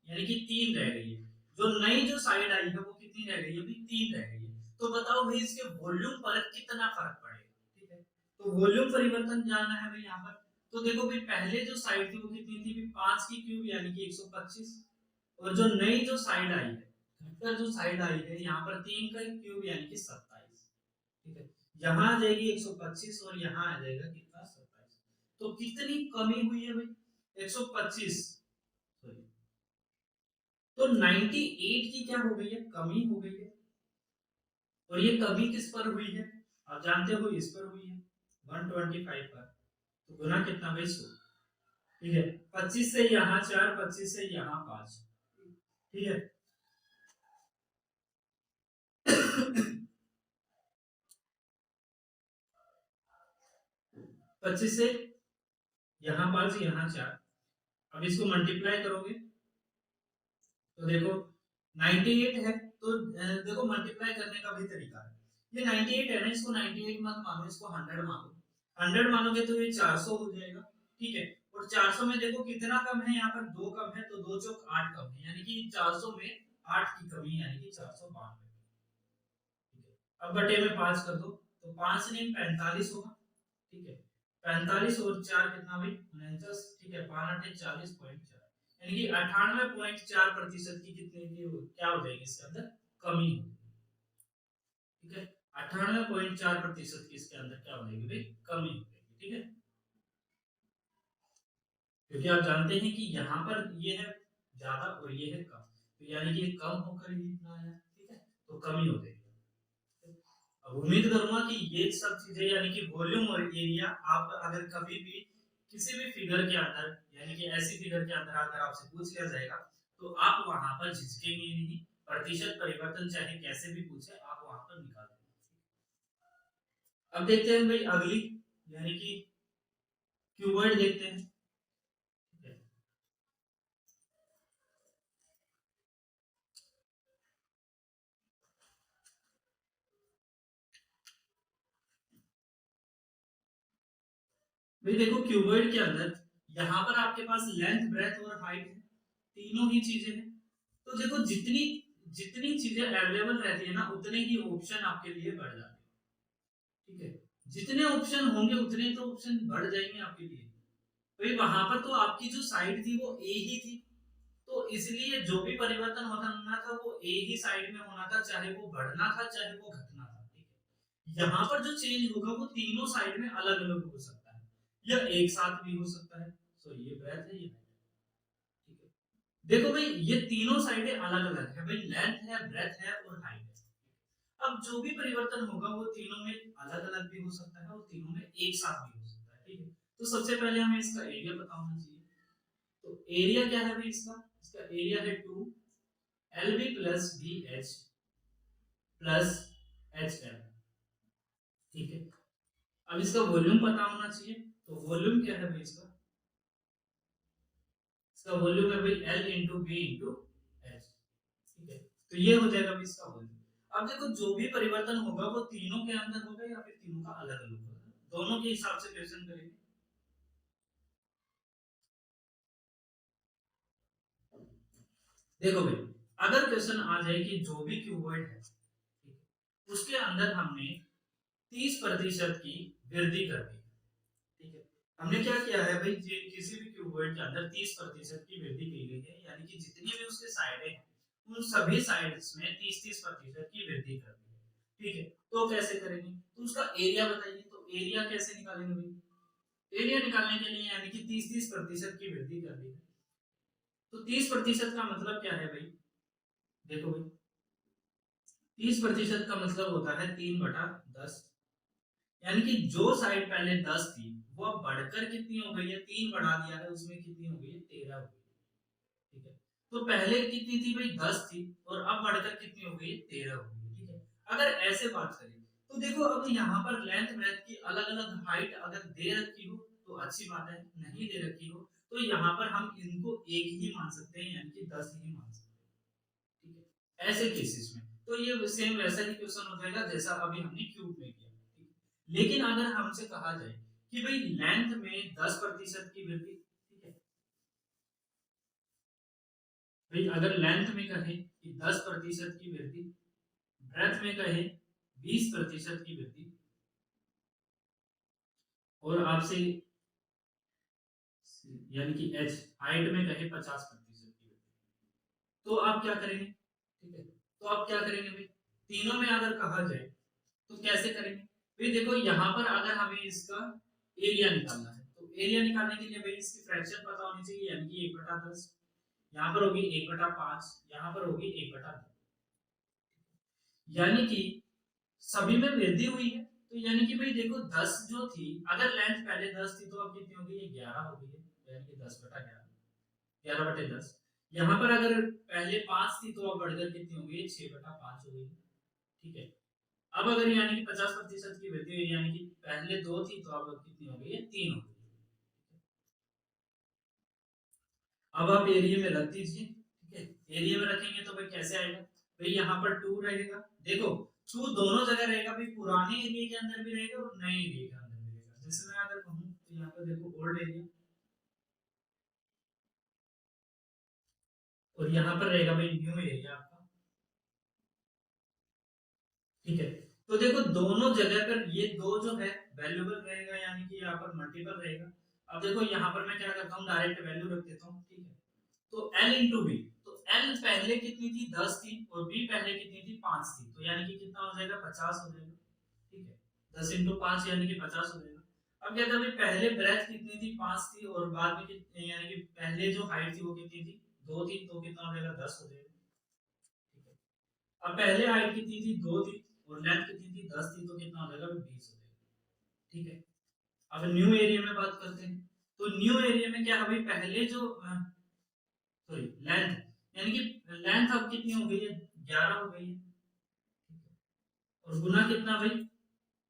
यानी कि 3 रह गई है। जो नई जो साइड आई है वो कितनी रह गई है, अभी 3 रह गई है। तो बताओ भाई इसके वॉल्यूम पर कितना फर्क पड़ेगा, ठीक है। तो वॉल्यूम परिवर्तन जानना है भाई यहाँ पर, तो देखो भाई पहले जो साइड थी वो कितनी थी, 5 की क्यूब यानी कि 125, और जो नई जो साइड आई है, घटकर जो साइड आई है यहाँ पर 3 का क्यूब यानी कि 27, ठीक है। यहाँ आ जाएगी 125 और यहाँ आ जाएगा कितना, 27, तो कितनी कमी हुई है भाई, 125, सॉरी, तो 98 की क्या हो गई है, कमी हो गई है। और ये कमी किस पर हुई है, आप जानते हो इस पर हुई है, 125 पर, तो गुना कितना भाई, 100, ठीक है। 25 से यहाँ 4, 25 से यहाँ 5, ठीक है। 25 से यहाँ 5, यहाँ 4, अब इसको मल्टीप्लाई करोगे तो देखो 98 है, तो देखो मल्टीप्लाई करने का भी तरीका है, ये 98 है ना, इसको 98 मत मानो, इसको 100 मानो, 100 मानोगे तो ये 400 हो जाएगा, ठीक है। और 400 में देखो कितना कम है, यहाँ पर 2 कम है, तो 2 चौक 8 कम है, यानी कि 400 में 8 की कमी, यानी कि 492। ठीक है, अब बटे में 5 कर दो, तो 5 नहीं 45 होगा। ठीक है, 45 और 4 कितना भाई 49। ठीक है, 5 8 40.4, यानी कि 98.4% की कितने की क्या हो जाएगी इसके अंदर कमी हो जाएगी। ठीक है, 98.4% की इसके अंदर क्या हो जाएगी भाई कमी हो जाएगी। ठीक है, क्योंकि आप जानते हैं कि यहाँ पर ये है ज्यादा और ये है कम, तो यानी कि ये कम होकर ही इतना आया। ठीक है, तो कमी हो जाएगी। अब उम्मीद करूंगा कि ये सब चीजें यानी कि वॉल्यूम और एरिया आप अगर कभी भी किसी भी फिगर के अंदर यानी कि ऐसी फिगर के अंदर अगर आपसे पूछ लिया जाएगा तो आप वहां पर झिझकेंगे नहीं, प्रतिशत परिवर्तन चाहे कैसे भी पूछे आप वहां पर निकाल देंगे। अब देखते हैं भाई अगली यानी कि क्यूबॉइड देखते हैं। ठीक है, भाई देखो क्यूबॉइड के अंदर यहाँ पर आपके पास लेंथ ब्रेथ और हाइट है, तीनों ही चीजें हैं। तो देखो जितनी जितनी चीजें अवेलेबल रहती है ना उतने ही ऑप्शन आपके लिए बढ़ जाते हैं। ठीक है, जितने ऑप्शन होंगे उतने तो ऑप्शन बढ़ जाएंगे आपके लिए। भाई वहां पर तो आपकी जो साइड थी वो ए ही थी, तो इसलिए जो भी परिवर्तन होना था वो ए ही साइड में होना था, चाहे वो बढ़ना था चाहे वो घटना था। ठीक है, यहाँ पर जो चेंज होगा वो तीनों साइड में अलग अलग हो सकता है या एक साथ भी हो सकता है। सो ये ब्रेथ है ये height है। ठीक है, देखो भाई ये तीनों साइडें अलग अलग है भाई, लेंथ है ब्रेथ है और हाइट है। अब जो भी परिवर्तन होगा वो तीनों में अलग अलग भी हो सकता है और तीनों में एक साथ भी हो सकता है। ठीक है, तो सबसे पहले हमें इसका एरिया पता होना चाहिए। तो एरिया क्या है भाई इसका, इसका एरिया है 2 L B plus B H plus H L. ठीक है, अब इसका वॉल्यूम पता होना चाहिए। तो वॉल्यूम क्या है भाई इसका, इसका वॉल्यूम है भाई L into B into H. ठीक है, तो ये हो जाएगा भाई इसका वॉल्यूम। अब देखो जो भी परिवर्तन होगा वो तीनों के अंदर होगा या फिर तीनों का अलग अलग होगा, दोनों के हिसाब से क्वेश्चन करेंगे। देखो भाई अगर क्वेश्चन आ जाए कि जो भी क्यूबॉइड है ठीक है, उसके अंदर हमने 30% की वृद्धि कर दी। ठीक है, हमने क्या किया है भाई किसी भी क्यूबॉइड के अंदर 30% की वृद्धि की गई है, यानी कि जितनी भी उसके साइडें हैं उन सभी साइड्स में 30-30% की वृद्धि कर दी है। ठीक है, तो कैसे करेंगे, तो उसका एरिया बताइए, तो एरिया कैसे निकालेंगे भाई, एरिया निकालने के लिए यानी कि 30-30% की वृद्धि कर दी है, तो 30% का मतलब क्या है भाई, देखो भाई 30% का मतलब होता है 3/10, यानी कि जो साइड पहले 10 थी वो अब बढ़कर कितनी हो गई है, 3 बढ़ा दिया है उसमें कितनी हो गई है 13 हो गई है। ठीक है, तो पहले कितनी थी भाई 10 थी और अब बढ़कर कितनी हो गई है 13 हो गई है। ठीक है, अगर ऐसे बात करें तो देखो अब यहाँ पर लेंथ ब्रेथ की अलग अलग हाइट अगर दे रखी हो तो अच्छी बात है, नहीं दे रखी हो तो यहाँ पर हम इनको एक ही मान सकते हैं यानी कि 10 ही मान सकते हैं। ठीक है, ऐसे केसेस में तो ये सेम वैसा ही क्वेश्चन हो जाएगा जैसा अभी हमने क्यूब में किया। ठीक है, लेकिन अगर हमसे कहा जाए कि भाई लेंथ में 10% की वृद्धि, ठीक है भाई अगर लेंथ में कहे कि 10% की वृद्धि, ब्रेथ में कहे 20% की वृद्धि, और आपसे यानी कि एच हाइट में कहे 50% की वृद्धि, तो आप क्या करेंगे, ठीक है तो आप क्या करेंगे भाई, तीनों में अगर कहा जाए तो कैसे करेंगे भाई, देखो यहाँ पर अगर हमें इसका एरिया निकालना है तो एरिया निकालने के लिए भाई इसकी फ्रैक्शन पता होनी चाहिए, यानी कि 1/10, यहाँ पर होगी 1/5, यहाँ पर होगी 1/2, यानी कि सभी में वृद्धि हुई है। तो यानी कि भाई देखो 10 जो थी, अगर लेंथ पहले 10 थी तो अब कितनी हो गई है 11 हो गई है, यानी कि 10/11, 11/10। यहाँ पर अगर पहले 5 थी तो अब बढ़कर कितनी हो गई है 6/5 हो गई है। ठीक है, अब अगर यानी कि 50% की वृद्धि हुई, यानी कि पहले 2 थी तो अब कितनी हो गई है 3 हो गई है। अब आप एरिया में रख दीजिए। ठीक है, एरिया में रखेंगे तो भाई कैसे आएगा, भाई यहाँ पर 2 रहेगा, देखो 2 दोनों जगह रहेगा भाई, पुराने एरिया के अंदर भी रहेगा और नए एरिया के अंदर भी रहेगा। जैसे मैं अगर कहूँ तो यहाँ पर देखो ओल्ड एरिया और यहाँ पर रहेगा भाई न्यू एरिया आपका। ठीक है, तो देखो दोनों जगह पर ये दो जो है वैल्यूबल रहेगा, यानी कि यहाँ पर मल्टीपल रहेगा। अब देखो यहाँ पर मैं क्या करता हूँ, डायरेक्ट वैल्यू रख देता हूँ। ठीक है, तो l इंटू बी, तो l पहले कितनी थी 10 थी और b पहले कितनी थी 5 थी, तो यानी कि कितना हो जाएगा 50 हो जाएगा। ठीक है, 10 इंटू 5 यानी कि 50 हो जाएगा। अब क्या था भाई, पहले ब्रेथ कितनी थी 5 थी और बाद में कितनी, यानी कि पहले जो हाइट थी वो कितनी थी 2 थी, तो कितना हो जाएगा 10 हो जाएगा। ठीक है, अब पहले हाइट कितनी थी 2 थी और लेंथ कितनी थी 10 थी, तो कितना हो जाएगा 20 हो जाएगा। ठीक है, अब न्यू एरिया में बात करते हैं। तो न्यू एरिया में क्या है भाई, पहले जो सॉरी लेंथ, यानी कि लेंथ अब कितनी हो गई है 11 हो गई है। ठीक है, और गुना कितना भाई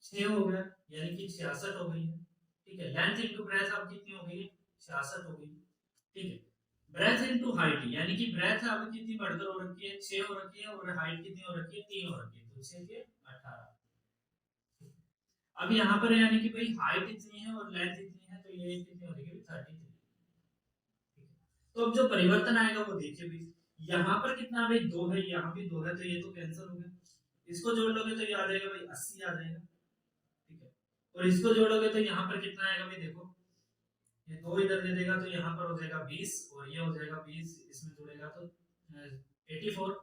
6 हो गया, यानी कि 66 हो गई है। ठीक है, लेंथ इनटू ब्रेथ अब कितनी हो गई है 66 हो गई। ठीक है, ब्रेथ इनटू हाइट, यानी कि ब्रेथ अब कितनी बढ़कर हो रखी है 6 हो रखी है और हाइट कितनी हो रखी है 3 हो रखी है, तो 6 के 18। अब यहाँ पर यानी कि भाई हाइट इतनी है और लेंथ इतनी है, तो ये कितनी हो जाएगी 33। तो अब जो परिवर्तन आएगा वो देखिए भाई, यहाँ पर कितना भाई 2 है, यहाँ भी 2 है, तो ये तो कैंसिल हो गया। इसको जोड़ लोगे तो ये आ जाएगा भाई 80 आ जाएगा। ठीक है, और इसको जोड़ोगे तो यहाँ पर कितना आएगा भाई, देखो ये 2 इधर दे देगा तो यहाँ पर हो जाएगा 20 और ये हो जाएगा 20, इसमें जुड़ेगा तो 84।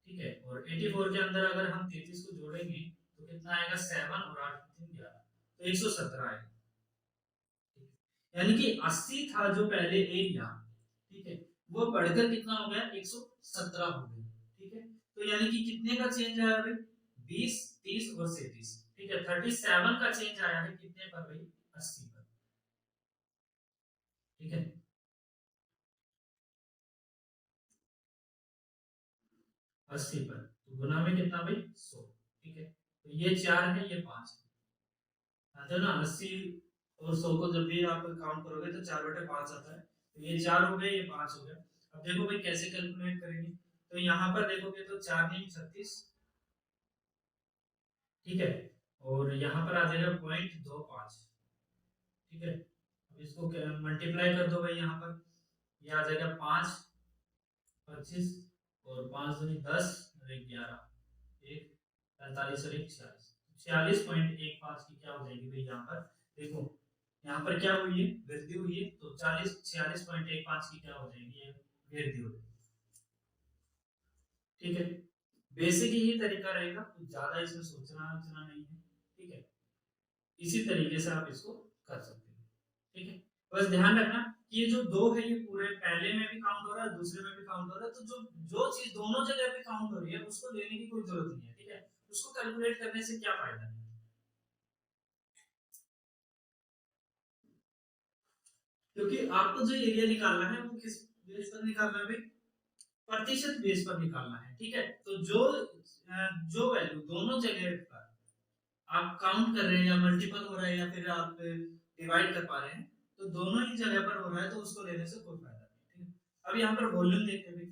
ठीक है, और 84 के अंदर अगर हम 33 को जोड़ेंगे तो कितना आएगा 7 और 8 3 11, तो 117 आएगा। यानी कि 80 था जो पहले एरिया, ठीक है, वो बढ़कर कितना हो गया 117 हो गया। ठीक है, तो यानी कि कितने का चेंज आया भाई 20 30 और 37। ठीक है, 37 का चेंज आया है कितने पर भाई 80 पर। ठीक है, 80 पर, तो गुना में कितना भाई 100। ठीक है, तो ये 4 है ये 5 है, तो ना 80 और 100 को जब भी आप काउंट करोगे तो 4/5 आता है, तो ये 4 हो गए ये 5 हो गया। अब देखो भाई कैसे कैलकुलेट करेंगे, तो यहाँ पर देखोगे तो 4 नहीं 36। ठीक है, और यहाँ पर आ जाएगा 0.25। ठीक है, अब इसको मल्टीप्लाई कर दो भाई, यहाँ पर ये आ जाएगा 5 25 और 5 दूनी 10 और 1 11 1 45 और 1 46, 46.15 की क्या हो जाएगी भाई यहाँ पर। देखो यहाँ पर क्या हुई है वृद्धि हुई है, तो 46.15 की क्या हो जाएगी ये वृद्धि हो जाएगी। ठीक है, बेसिक यही तरीका रहेगा, कुछ ज्यादा इसमें सोचना सोचना नहीं है। ठीक है, इसी तरीके से आप इसको कर सकते हैं। ठीक है, बस ध्यान रखना कि ये जो दो है ये पूरे पहले में भी काउंट हो रहा है दूसरे में भी काउंट हो रहा है, तो जो जो चीज दोनों जगह पे काउंट हो रही है उसको लेने की कोई जरूरत नहीं है। ठीक है, उसको कैलकुलेट करने से क्या फायदा है, क्योंकि आपको जो एरिया निकालना है वो किस बेस पर निकालना है भाई, प्रतिशत बेस पर निकालना है। ठीक है, तो जो वैल्यू दोनों जगह पर आप काउंट कर रहे हैं या मल्टीपल हो रहा है या फिर आप डिवाइड कर पा रहे हैं, तो दोनों ही जगह पर हो रहा है तो उसको लेने से कोई फायदा नहीं। ठीक है, अब यहाँ पर वॉल्यूम देखते हैं,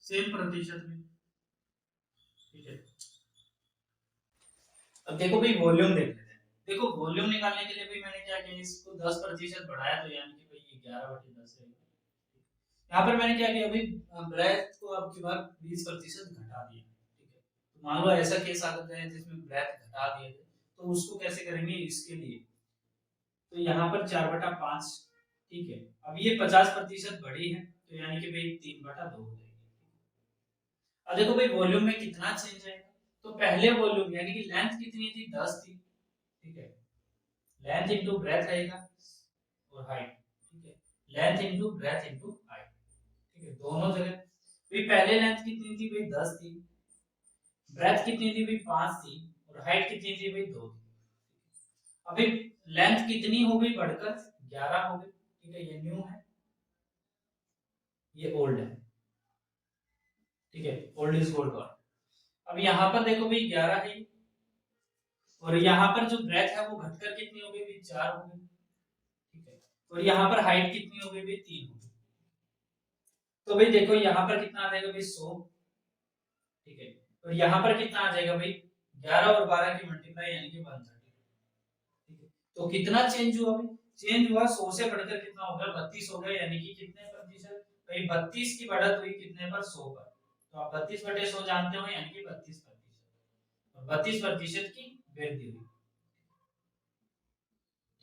सेम प्रतिशत में। ठीक है, अब देखो भाई वॉल्यूम देख लेते हैं। देखो वॉल्यूम निकालने के लिए भाई मैंने क्या किया, इसको 10% बढ़ाया, तो यानी कि भाई ये 11/10 है। यहाँ पर मैंने क्या किया भाई, ब्रेथ को अब की बार 20% घटा दिया। ठीक है, तो मान लो ऐसा केस आ जाता है जिसमें ब्रेथ घटा दिए थे, तो उसको कैसे करेंगे इसके लिए, तो यहाँ पर 4/5। ठीक है, अब ये 50% बढ़ी है, तो यानी कि भाई 3/2 हो जाएगी। अब देखो भाई वॉल्यूम में कितना चेंज है, तो पहले वॉल्यूम यानी कि लेंथ कितनी थी 10 थी। ठीक है, लेंथ इनटू ब्रेथ रहेगा और हाइट। ठीक है, length into breadth into height. ठीक है, दोनों जगह भाई पहले लेंथ कितनी थी भाई 10 थी, ब्रेथ कितनी थी भाई 5 थी और हाइट कितनी थी भाई 2 थी। अभी लेंथ कितनी हो गई बढ़कर 11 हो गई। ठीक है, ये न्यू है ये ओल्ड है। ठीक है, ओल्ड इज गोल्ड का। अब यहाँ पर देखो भाई 11 है और यहाँ पर जो ब्रेथ है वो घटकर कितनी हो गई भाई 4 हो गई। ठीक है, और यहाँ पर हाइट कितनी हो गई भाई 3 हो गई। तो भाई देखो यहाँ पर कितना आ जाएगा भाई 100। ठीक है, और यहाँ पर कितना आ जाएगा भाई 11 और 12 की मल्टीप्लाई यानी कि 130। ठीक है, तो कितना चेंज हुआ भाई, चेंज हुआ 100 से बढ़कर कितना हो गया 32 हो गया, यानी कि कितने प्रतिशत भाई 32 की बढ़त हुई कितने पर, 100 पर। तो आप 32/100 जानते हो, यानी कि 32%। और 32% की वृद्धि हुई।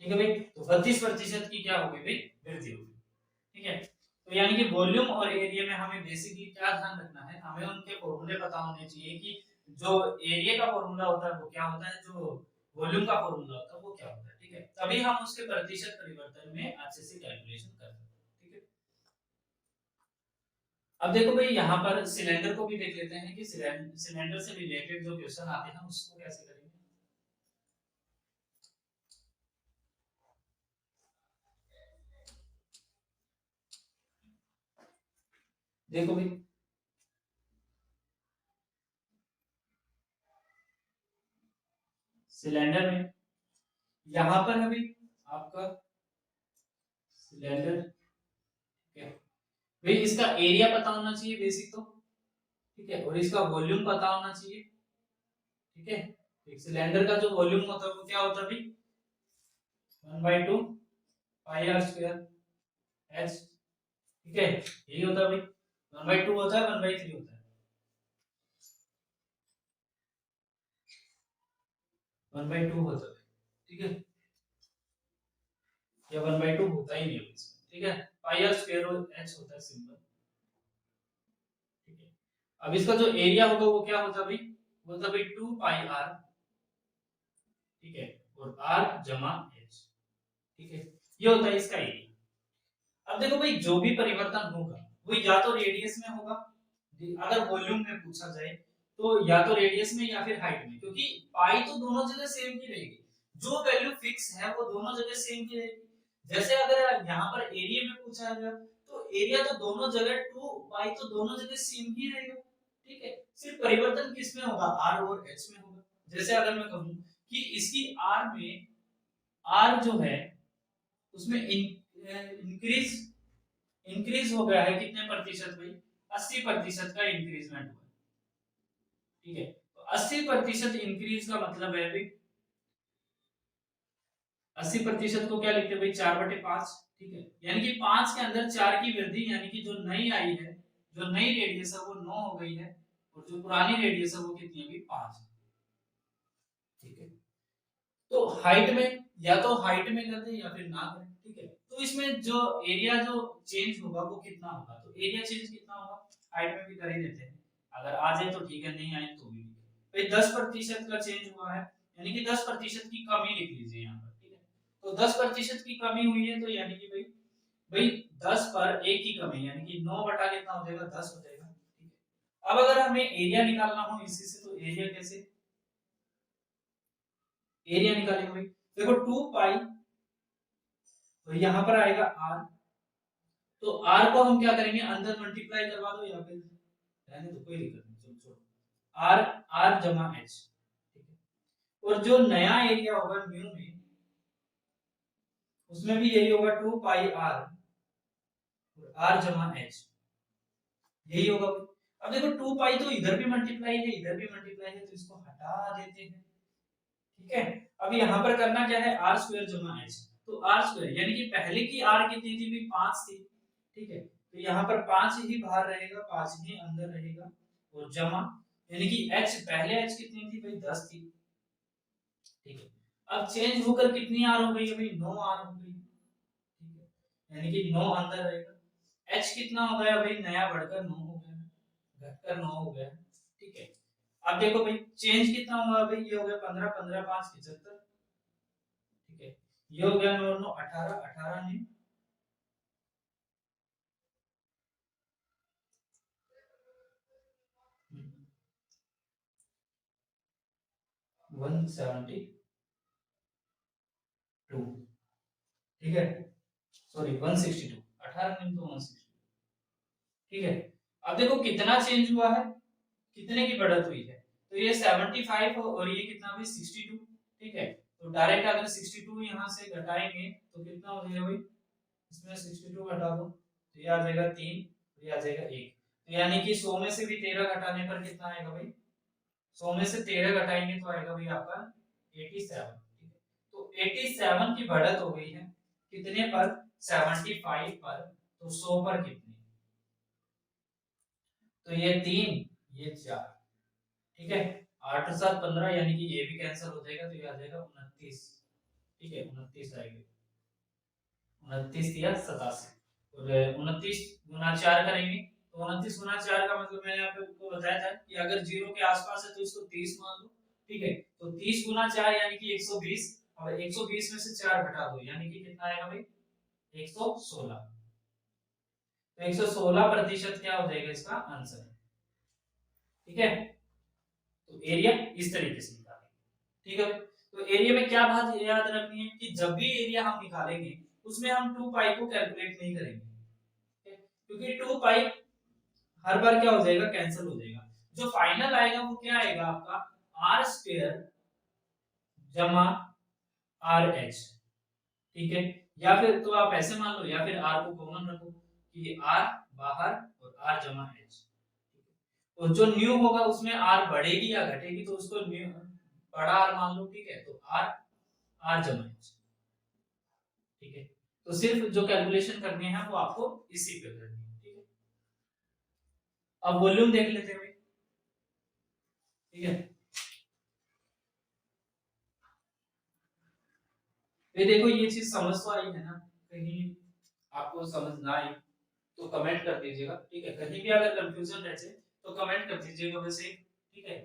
ठीक है भाई, तो 32% की क्या होगी भाई, वृद्धि होगी। ठीक है, तो यानी कि वॉल्यूम और एरिया में हमें बेसिकली क्या ध्यान रखना है, हमें उनके फॉर्मूले पता होने चाहिए कि जो एरिया का फॉर्मूला होता है वो क्या होता है, जो वॉल्यूम का फॉर्मूला होता है वो क्या होता है। ठीक है, तभी हम उसके प्रतिशत परिवर्तन में अच्छे से कैलकुलेशन कर सकते हैं। ठीक है, अब देखो भाई यहाँ पर सिलेंडर को भी देख लेते हैं कि सिलेंडर से रिलेटेड जो क्वेश्चन आते हैं उसको कैसे करेंगे। देखो भाई, सिलेंडर में यहाँ पर अभी आपका सिलेंडर क्या भाई, इसका एरिया पता होना चाहिए बेसिक तो। ठीक है, और इसका वॉल्यूम पता होना चाहिए। ठीक है, एक सिलेंडर का जो वॉल्यूम होता है वो क्या होता है भाई, 1/2 पाई आर स्क्वायर एच। ठीक है, यही होता है भाई, 1/2 होता है, 1/3 होता है, 1/2 होता है। ठीक है, या 1/2 होता ही नहीं है इसमें। ठीक है, पाई आर स्क्वायर और एच होता है सिंपल। ठीक है, अब इसका जो एरिया होगा वो क्या होता है भाई, वो होता है भाई 2 पाई आर। ठीक है, और आर जमा एच। ठीक है, ये होता है इसका एरिया। अब देखो भाई, जो भी परिवर्तन होगा वो या तो रेडियस में होगा, अगर वॉल्यूम में पूछा जाए तो या तो रेडियस में या फिर हाइट में, क्योंकि पाई तो दोनों जगह सेम ही रहेगी। जो वैल्यू फिक्स है वो दोनों जगह सेम ही रहेगी। जैसे अगर यहाँ पर एरिया में पूछा गया तो एरिया तो दोनों जगह 2 पाई तो दोनों जगह सेम ही रहेगा। ठीक है, सिर्फ परिवर्तन किस में होगा, आर और एच में होगा। जैसे अगर मैं कहूँ कि इसकी आर में, आर जो है उसमें इंक्रीज इंक्रीज हो गया है कितने प्रतिशत भाई, 80% का इंक्रीजमेंट हुआ। ठीक है, तो 80% इंक्रीज का मतलब है भाई, 80% को क्या लिखते हैं भाई, 4/5। ठीक है, यानी कि 5 के अंदर 4 की वृद्धि, यानी कि जो नई आई है, जो नई रेडियस है वो 9 हो गई है, और जो पुरानी रेडियस है वो कितनी है भाई, 5। ठीक है, तो हाइट में या तो हाइट में कर दे या फिर ना करें। ठीक है, तो इसमें जो एरिया जो चेंज होगा वो कितना होगा, तो एरिया चेंज कितना होगा, हाइट में भी कर ही देते हैं। अगर आ जाए तो ठीक है, नहीं आए तो भी ठीक है। भाई 10% का चेंज हुआ है, यानी कि 10% की कमी लिख लीजिए यहाँ पर। ठीक है, तो 10% की कमी हुई है, तो यानी कि भाई भाई 10 पर 1 की कमी, यानी कि 9 बटा कितना हो जाएगा, 10 हो जाएगा। ठीक है, अब अगर हमें एरिया निकालना हो इसी से, तो एरिया कैसे, एरिया निकालेंगे भाई, देखो 2 पाई, तो यहाँ पर आएगा आर, तो आर को हम क्या करेंगे, अंदर मल्टीप्लाई करवा दो या फिर रहने दो, कोई दिक्कत नहीं, चलो छोड़ो। आर, आर जमा एच। ठीक है, और जो नया एरिया होगा म्यू में, उसमें भी यही होगा 2 पाई आर और आर जमा एच, यही होगा। अब देखो 2 पाई तो इधर भी मल्टीप्लाई है, इधर भी मल्टीप्लाई है, तो इसको हटा देते हैं। ठीक है, अब यहाँ पर करना क्या है, आर स्क्वायर जमा एच। तो आर स्क्वायर यानी कि पहले की आर कितनी थी भी, 5 थी। ठीक है, तो यहाँ पर 5 ही बाहर रहेगा, 5 ही अंदर रहेगा, और जमा यानी कि एच, पहले एच कितनी थी भाई, 10 थी। ठीक है, अब चेंज होकर कितनी आर हो गई है भाई, 9 आर हो गई। ठीक है, यानी कि 9 अंदर रहेगा। एच कितना हो गया भाई, नया बढ़कर 9 हो गया, घटकर 9 हो गया। ठीक है, अब देखो भाई चेंज कितना हुआ भाई, ये हो गया 15, 15 5 75। ठीक है, ये हो गया 9 9 18, 18 ने 172। ठीक है, सॉरी 162, 18 ने तो 162। ठीक है, अब देखो कितना चेंज हुआ है, कितने की बढ़त हुई है, तो ये 75 और ये कितना भी 62। ठीक है, तो डायरेक्ट अगर 62 यहाँ से घटाएंगे तो कितना हो जाएगा भाई, इसमें 62 घटा दो तो ये आ जाएगा 3, तो ये आ जाएगा 1। तो यानी कि 100 में से भी 13 घटाने पर कितना आएगा भाई, 100 में से 13 घटाएंगे तो आएगा भाई आपका 87। ठीक है, तो 87 की बढ़त हो गई है, कितने पर, 75 पर, तो 100 पर कितनी, तो ये 3 ये 4, ठीक है। 8 और 7 15, यानी कि ये भी कैंसिल हो जाएगा, तो ये आ जाएगा 29, ठीक है। 29 आएगी, 29 या 87, और 29 गुना 4 करेंगे तो 29 गुना 4 का मतलब मैंने आपको बताया था कि अगर 0 के आसपास है तो इसको 30 मान लो, ठीक है। तो 30 गुना 4 यानी कि 120, अब 120 में से 4 घटा दो यानी कि कितना आएगा भाई, 116। तो 116% क्या हो जाएगा इसका आंसर, ठीक है। तो एरिया इस तरीके से निकालेंगे, ठीक है। तो एरिया में क्या बात याद रखनी है कि जब भी एरिया हम निकालेंगे उसमें हम 2 पाई को कैलकुलेट नहीं करेंगे, ठीक है? क्योंकि 2 पाई हर बार क्या हो जाएगा, कैंसिल हो जाएगा। जो फाइनल आएगा वो क्या आएगा आपका, आर स्क्वायर जमा आर एच, ठीक है। या फिर तो आप ऐसे मान लो, या फिर आर को कॉमन रखो कि आर बाहर और आर जमा एच, और जो न्यू होगा उसमें आर बढ़ेगी या घटेगी तो उसको न्यू बड़ा आर मान लो, ठीक है। तो आर आर जमा एच, ठीक है। तो सिर्फ जो कैलकुलेशन करनी है वो आपको इसी पे करनी है, ठीक है। अब वॉल्यूम देख लेते हैं भाई, ठीक है। ये देखो ये चीज समझ तो आई है ना, कहीं आपको समझ ना आई तो कमेंट कर दीजिएगा, ठीक है। कहीं भी अगर कंफ्यूजन रहे तो कमेंट कर दीजिएगा वैसे, ठीक है।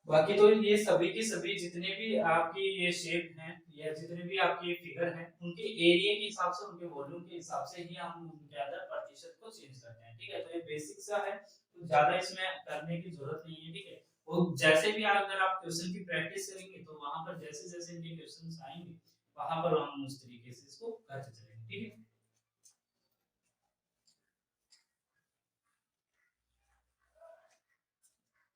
बाकी तो ये सभी की सभी जितने भी आपकी ये शेप हैं या जितने भी आपके फिगर हैं उनके एरिया के हिसाब से, उनके वॉल्यूम के हिसाब से ही हम उनके अंदर प्रतिशत को चेंज करते हैं, ठीक है। तो ये बेसिक सा है, तो ज्यादा इसमें करने की जरूरत नहीं है, ठीक है। वो जैसे भी अगर आप क्वेश्चन की प्रैक्टिस करेंगे तो वहां पर जैसे जैसे इनके क्वेश्चंस आएंगे वहां पर हम उस तरीके से इसको करते चलेंगे, ठीक है।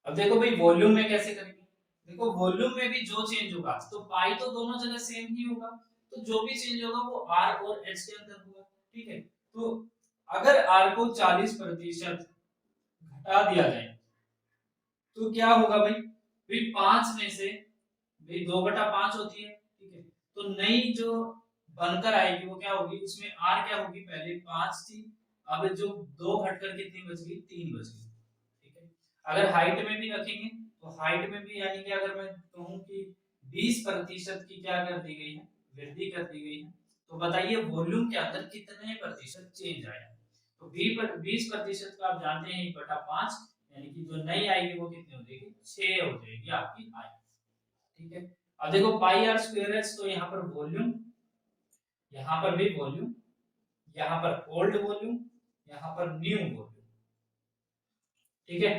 अब देखो भाई वॉल्यूम में कैसे करेंगे, देखो वॉल्यूम में भी जो चेंज होगा तो पाई तो दोनों जगह सेम ही होगा, तो जो भी चेंज होगा वो आर और एच के अंदर होगा, ठीक है। तो अगर आर को 40% घटा दिया जाए तो क्या होगा भाई, भाई 5 में से भाई 2/5 होती है, ठीक है। तो नई जो बनकर आएगी वो क्या होगी, उसमें आर क्या होगी, पहले 5 थी, अब जो 2 घटकर कितनी बच गई, 3 बच गई, ठीक है। अगर हाइट में भी रखेंगे तो हाइट में भी यानी कि अगर मैं कहूं कि 20% की क्या कर दी गई है, वृद्धि कर दी गई है, तो बताइए वॉल्यूम के अंदर कितने प्रतिशत चेंज आया। तो 20% का आप जानते हैं 1/5, यानी कि जो नई आएगी वो कितनी हो जाएगी, 6 हो जाएगी आपकी आई, ठीक है। अब देखो पाई आर स्क्वायर एच, तो यहाँ पर वॉल्यूम, यहाँ पर भी वॉल्यूम, यहाँ पर ओल्ड वॉल्यूम, यहाँ पर न्यू वॉल्यूम, ठीक है।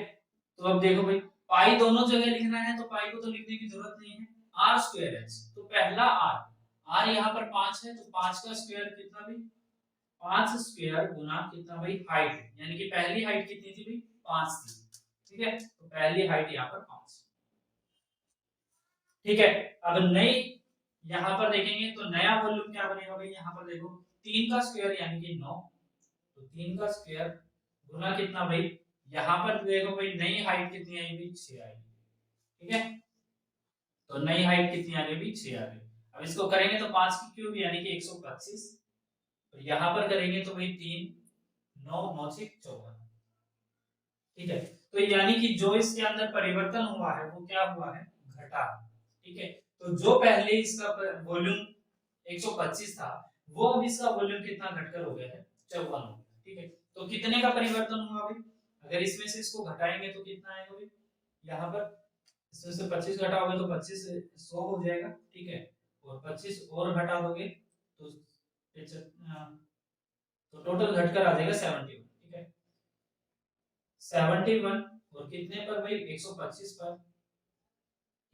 तो अब देखो भाई पाई दोनों जगह लिखना है तो पाई को तो लिखने की जरूरत नहीं है, आर स्क्वायर एच, तो पहला आर, आर यहाँ पर 5 है तो 5 का स्क्वायर कितना भाई, 5 स्क्वायर गुना कितना भाई हाइट, यानी कि पहली हाइट कितनी थी भाई, 5 थी, ठीक है। तो पहली हाइट यहाँ पर 5, ठीक है। अब नई यहाँ पर देखेंगे तो नया वॉल्यूम क्या बनेगा भाई, यहाँ पर देखो 3 का स्क्वायर यानी कि 9, तो 3 का स्क्वायर गुना कितना भाई, यहाँ पर देखो भाई नई हाइट कितनी आई भाई, 6 आई, ठीक है। तो नई हाइट कितनी आ गई भाई, 6 आ गई। अब इसको करेंगे तो 5 की क्यूब यानी कि 125, और यहाँ पर करेंगे तो भाई 3 9 9 से 54, ठीक है। तो यानी कि जो इसके अंदर परिवर्तन हुआ है वो क्या हुआ है, घटा, ठीक है। तो जो पहले इसका वॉल्यूम 125 था वो अब इसका वॉल्यूम कितना घटकर हो गया है, 54 हो गया, ठीक है। तो कितने का परिवर्तन हुआ भाई, अगर इसमें से इसको घटाएंगे तो कितना आएगा भाई, यहाँ पर इसमें से 25 घटाओगे तो 25 से 100 हो जाएगा, ठीक है। और 25 और घटा दोगे तो तो टोटल घटकर आ जाएगा 71, ठीक है। 71 और कितने पर भाई, 125 पर,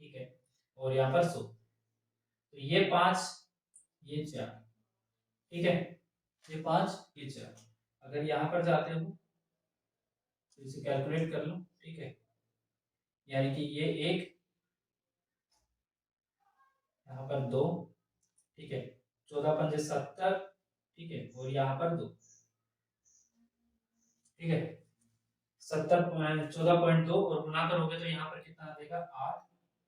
ठीक है। और यहाँ पर 100, तो ये 5 ये 4, ठीक है। ये 5 ये 4, अगर यहाँ पर जाते हो तो इसे कैलकुलेट कर लो, ठीक है। यानी कि ये 1, यहाँ पर 2, ठीक है। 14 पंजे 70, ठीक है। और यहाँ पर 2, ठीक है। 70 14.2 और गुना करोगे तो यहाँ पर कितना आ जाएगा, 8,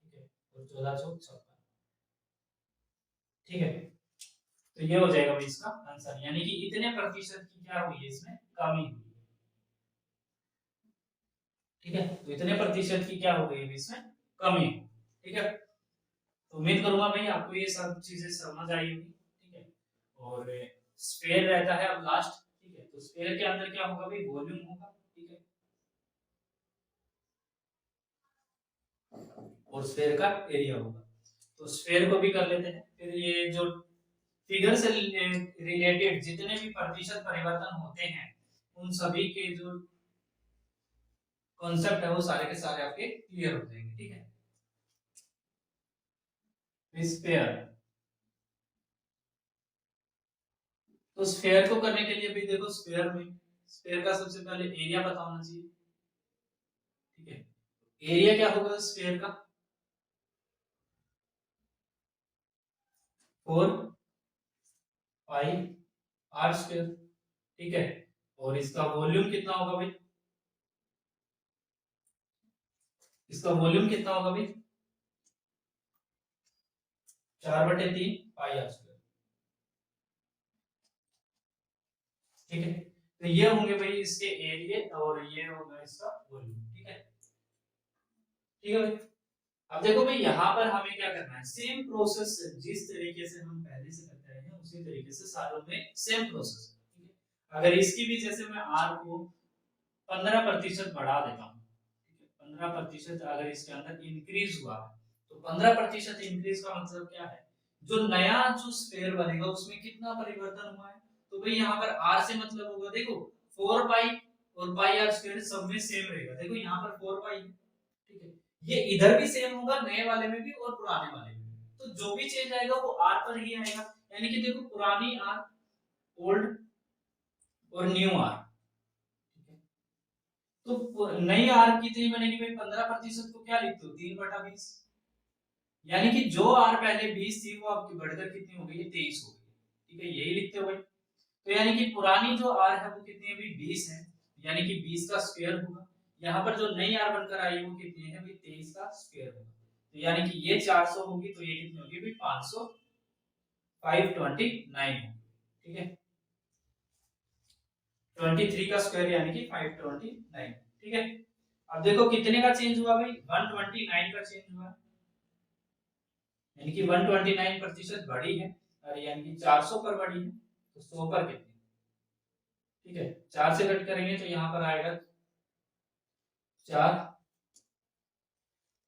ठीक है। और 14 चौक 56, ठीक है। तो ये हो जाएगा भाई इसका आंसर, यानी कि इतने प्रतिशत की क्या हुई है इसमें कमी हुई। ठीक है, तो इतने प्रतिशत की क्या हो गई है इसमें कमी। ठीक है, तो उम्मीद करूंगा भाई आपको ये सब चीजें समझ आई होगी। ठीक है, और स्फीयर रहता है अब लास्ट। ठीक है, तो स्फीयर के अंदर क्या होगा भाई, वॉल्यूम होगा। ठीक है, और स्फीयर का एरिया होगा। तो स्फीयर को भी कर लेते हैं। फिर ये जो फिगर से रिलेटेड जितने भी प्रतिशत परिवर्तन होते हैं उन सभी के जो कॉन्सेप्ट है वो सारे के सारे आपके क्लियर हो जाएंगे। ठीक है, स्फीयर, तो स्फीयर को करने के लिए भी देखो, स्फीयर में स्फीयर का सबसे पहले एरिया पता होना चाहिए। ठीक है, एरिया क्या होगा स्फीयर का, 4 पाई r²। ठीक है, और इसका वॉल्यूम कितना होगा भाई, इसका वॉल्यूम कितना होगा भाई, 4/3 पाई r²। ठीक है, तो ये होंगे भाई इसके एरिया और ये होगा इसका वॉल्यूम। ठीक है, ठीक है भाई। अब देखो भाई यहाँ पर हमें क्या करना है, सेम प्रोसेस जिस तरीके से हम पहले से करते रहे हैं उसी तरीके से सारों में सेम प्रोसेस। ठीक है, अगर इसकी भी जैसे मैं r को 15% बढ़ा देता हूँ। ठीक है, 15% अगर इसके अंदर इंक्रीज हुआ तो 15% इंक्रीज का मतलब क्या है, जो नया जो स्फीयर बनेगा उसमें कितना परिवर्तन हुआ है। तो भाई यहाँ पर r से मतलब होगा, देखो 4 पाई और पाई r² सब में सेम रहेगा। देखो यहाँ पर 4 पाई है। ठीक है, ये इधर भी सेम होगा, नए वाले में भी और पुराने वाले में भी। तो जो भी चेंज आएगा वो r पर ही आएगा। यानी कि देखो पुरानी r, ओल्ड और न्यू r। तो नई r कितनी बनेगी भाई, 15% को क्या लिखते हो, 3/20। यानी कि जो r पहले 20 थी वो आपकी बढ़कर कितनी हो गई है, 23 हो गई। ठीक है, यही लिखते हो भाई। तो यानी कि पुरानी जो r है वो कितनी है भाई, 20 है। यानी कि 20 का स्क्वायर होगा। यहाँ पर जो नई r बनकर आई है वो कितनी है भाई, 23 का स्क्वायर होगा। तो यानी कि ये 400 होगी, तो ये कितनी होगी भाई, 500, 529 होगी। ठीक है, 23 का स्क्वायर यानी कि 529। ठीक है, अब देखो कितने का चेंज हुआ भाई, 129 का चेंज हुआ। यानी कि 129% बढ़ी है, और यानी कि 400 पर बढ़ी है, तो 100 पर कितनी। ठीक है, 4 से कट करेंगे तो यहाँ पर आएगा 4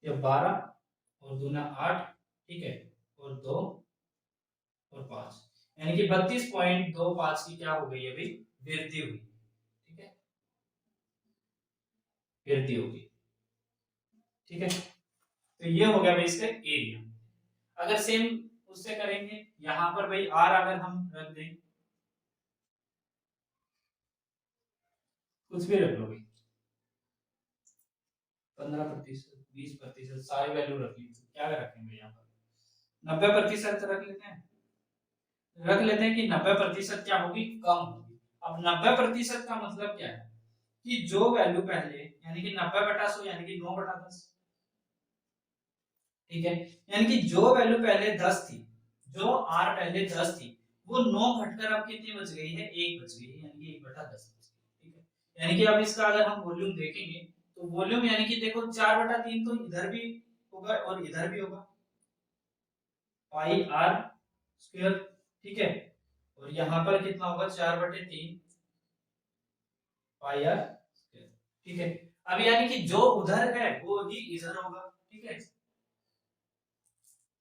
या 12 और दूना 8। ठीक है, और 2 और 5, यानी कि 32.25 की क्या हो गई है भाई, वृद्धि हुई। ठीक है, वृद्धि होगी। ठीक है, तो ये हो गया भाई इसका एरिया। अगर सेम उससे करेंगे यहाँ पर भाई आर अगर हम रख दें, कुछ भी रख लो भाई, 15%, 20%, सारी वैल्यू रख ली। क्या रखेंगे यहाँ पर, 90% रख लेते हैं। रख लेते हैं कि 90% क्या होगी, कम होगी। अब 90% का मतलब क्या है, कि जो वैल्यू पहले यानी कि 90/100 यानी कि 9/10। ठीक है, यानी कि जो वैल्यू पहले 10 थी, जो r पहले 10 थी, वो 9 घटकर अब कितनी बच गई है, 1 बच गई है, यानी कि 1/10 बच गई। ठीक है, यानी कि अब इसका अगर हम वॉल्यूम देखेंगे तो वॉल्यूम यानी कि देखो 4/3 तो इधर भी होगा और इधर भी होगा, पाई r स्क्वायर। ठीक है, और यहाँ पर कितना होगा, 4/3 पाई r स्क्वायर। ठीक है, अब यानी कि जो उधर है वो ही इधर होगा। ठीक है,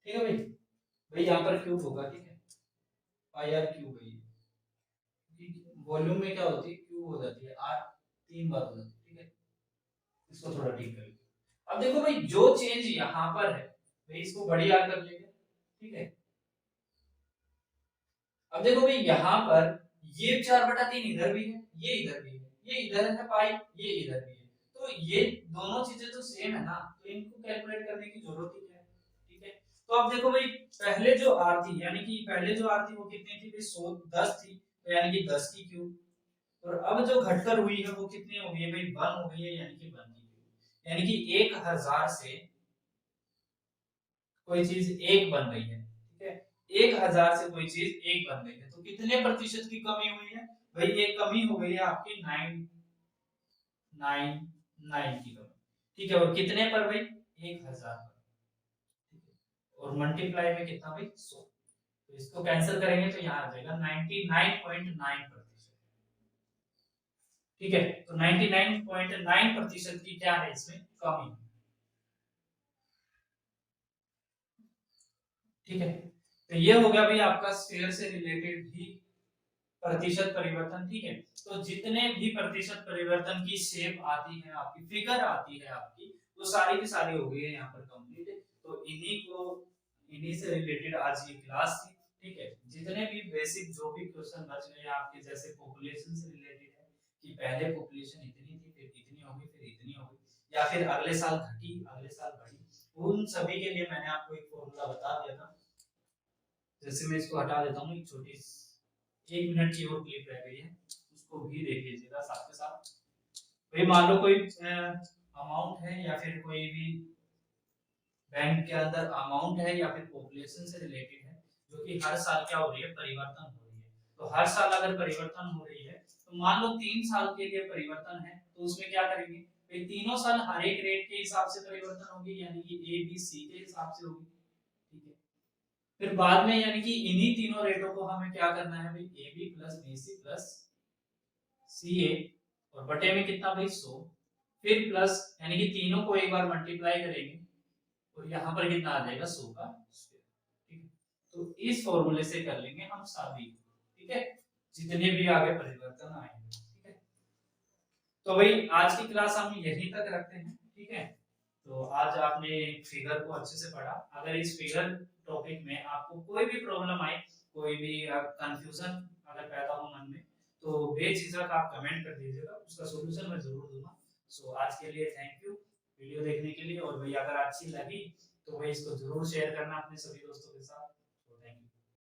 ठीक है भाई, भाई यहाँ पर क्यूब होगा। ठीक है, पाई r क्यूब है, वॉल्यूम में क्या होती है, क्यूब हो जाती है, r 3 बार हो जाती है। ठीक है, इसको थोड़ा ठीक कर लीजिए। अब देखो भाई जो चेंज यहाँ पर है, भाई इसको बड़ी r कर लेंगे। ठीक है, अब देखो भाई यहाँ पर ये 4/3 इधर भी है, ये इधर भी है, ये इधर है पाई, ये इधर भी है। तो ये दोनों चीजें तो सेम है ना, तो इनको कैलकुलेट करने की जरूरत ही है। ठीक है, तो अब देखो भाई पहले जो r थी, यानी कि पहले जो r थी वो कितनी थी भाई, 10 थी, तो यानी कि 10 की क्यूब। और अब जो घटकर हुई है वो कितनी हो गई है भाई, 1 हो गई है, यानी कि 1 की क्यूब। यानी कि 1000 से कोई चीज एक बन गई है। ठीक है, 1000 से कोई चीज एक बन गई है, तो कितने प्रतिशत की कमी हुई है, भाई ये कमी हो गई है आपकी 999 की कमी, ठीक है। और कितने पर भाई? 1000 पर, ठीक है। और मल्टीप्लाई में कितना भाई? 100। तो इसको कैंसिल करेंगे तो यहाँ आ जाएगा 99.9%, ठीक है। तो 99.9% की क्या है इसमें कमी, ठीक है। तो ये हो गया भाई आपका शेयर से रिलेटेड भी प्रतिशत परिवर्तन, ठीक है। तो जितने भी प्रतिशत परिवर्तन की शेप आती है आपकी, फिगर आती है आपकी, वो सारी की सारी हो गई है यहाँ पर कंप्लीट। तो इन्हीं से रिलेटेड आज ये क्लास थी, ठीक है। जितने भी बेसिक जो भी क्वेश्चन बच गए आपके, जैसे पॉपुलेशन से रिलेटेड है कि पहले पॉपुलेशन इतनी थी, फिर इतनी हो गई, फिर इतनी हो गई, या फिर अगले साल घटी, अगले साल बढ़ी, उन सभी के लिए मैंने आपको एक फॉर्मूला बता दिया था। जैसे मैं इसको हटा देता हूँ, एक छोटी 1 मिनट की और क्लिप रह गई है, उसको भी देख लीजिएगा साथ के साथ। भाई मान लो कोई अमाउंट है, या फिर कोई भी बैंक के अंदर अमाउंट है, या फिर पॉपुलेशन से रिलेटेड है, जो कि हर साल क्या हो रही है, परिवर्तन हो रही है। तो हर साल अगर परिवर्तन हो रही है, तो मान लो 3 साल के लिए परिवर्तन है, तो उसमें क्या करेंगे भाई, तीनों साल हर एक रेट के हिसाब से परिवर्तन होगी, यानी कि ए बी सी के हिसाब से होगी, ठीक है। फिर बाद में यानी कि इन्हीं तीनों रेटों को हमें क्या करना है भाई, A B plus B C plus C A, और बटे में कितना भाई 100, फिर प्लस यानी कि तीनों को एक बार मल्टीप्लाई करेंगे, और यहाँ पर कितना आ जाएगा 100 का स्क्वायर, ठीक है। तो इस फॉर्मूले से कर लेंगे हम सभी, ठीक है, जितने भी आगे परिवर्तन आएंगे, ठीक है। तो भाई आज की क्लास हम यहीं तक रखते हैं, ठीक है। तो आज आपने फिगर को अच्छे से पढ़ा। अगर इस फिगर टॉपिक में आपको कोई भी प्रॉब्लम आए, कोई भी कंफ्यूजन अगर पैदा हो मन में, तो बेझिझक आप कमेंट कर दीजिएगा, उसका सॉल्यूशन मैं जरूर दूंगा। सो आज के लिए थैंक यू वीडियो देखने के लिए। और भाई अगर अच्छी लगी तो भाई इसको जरूर शेयर करना अपने सभी दोस्तों के साथ।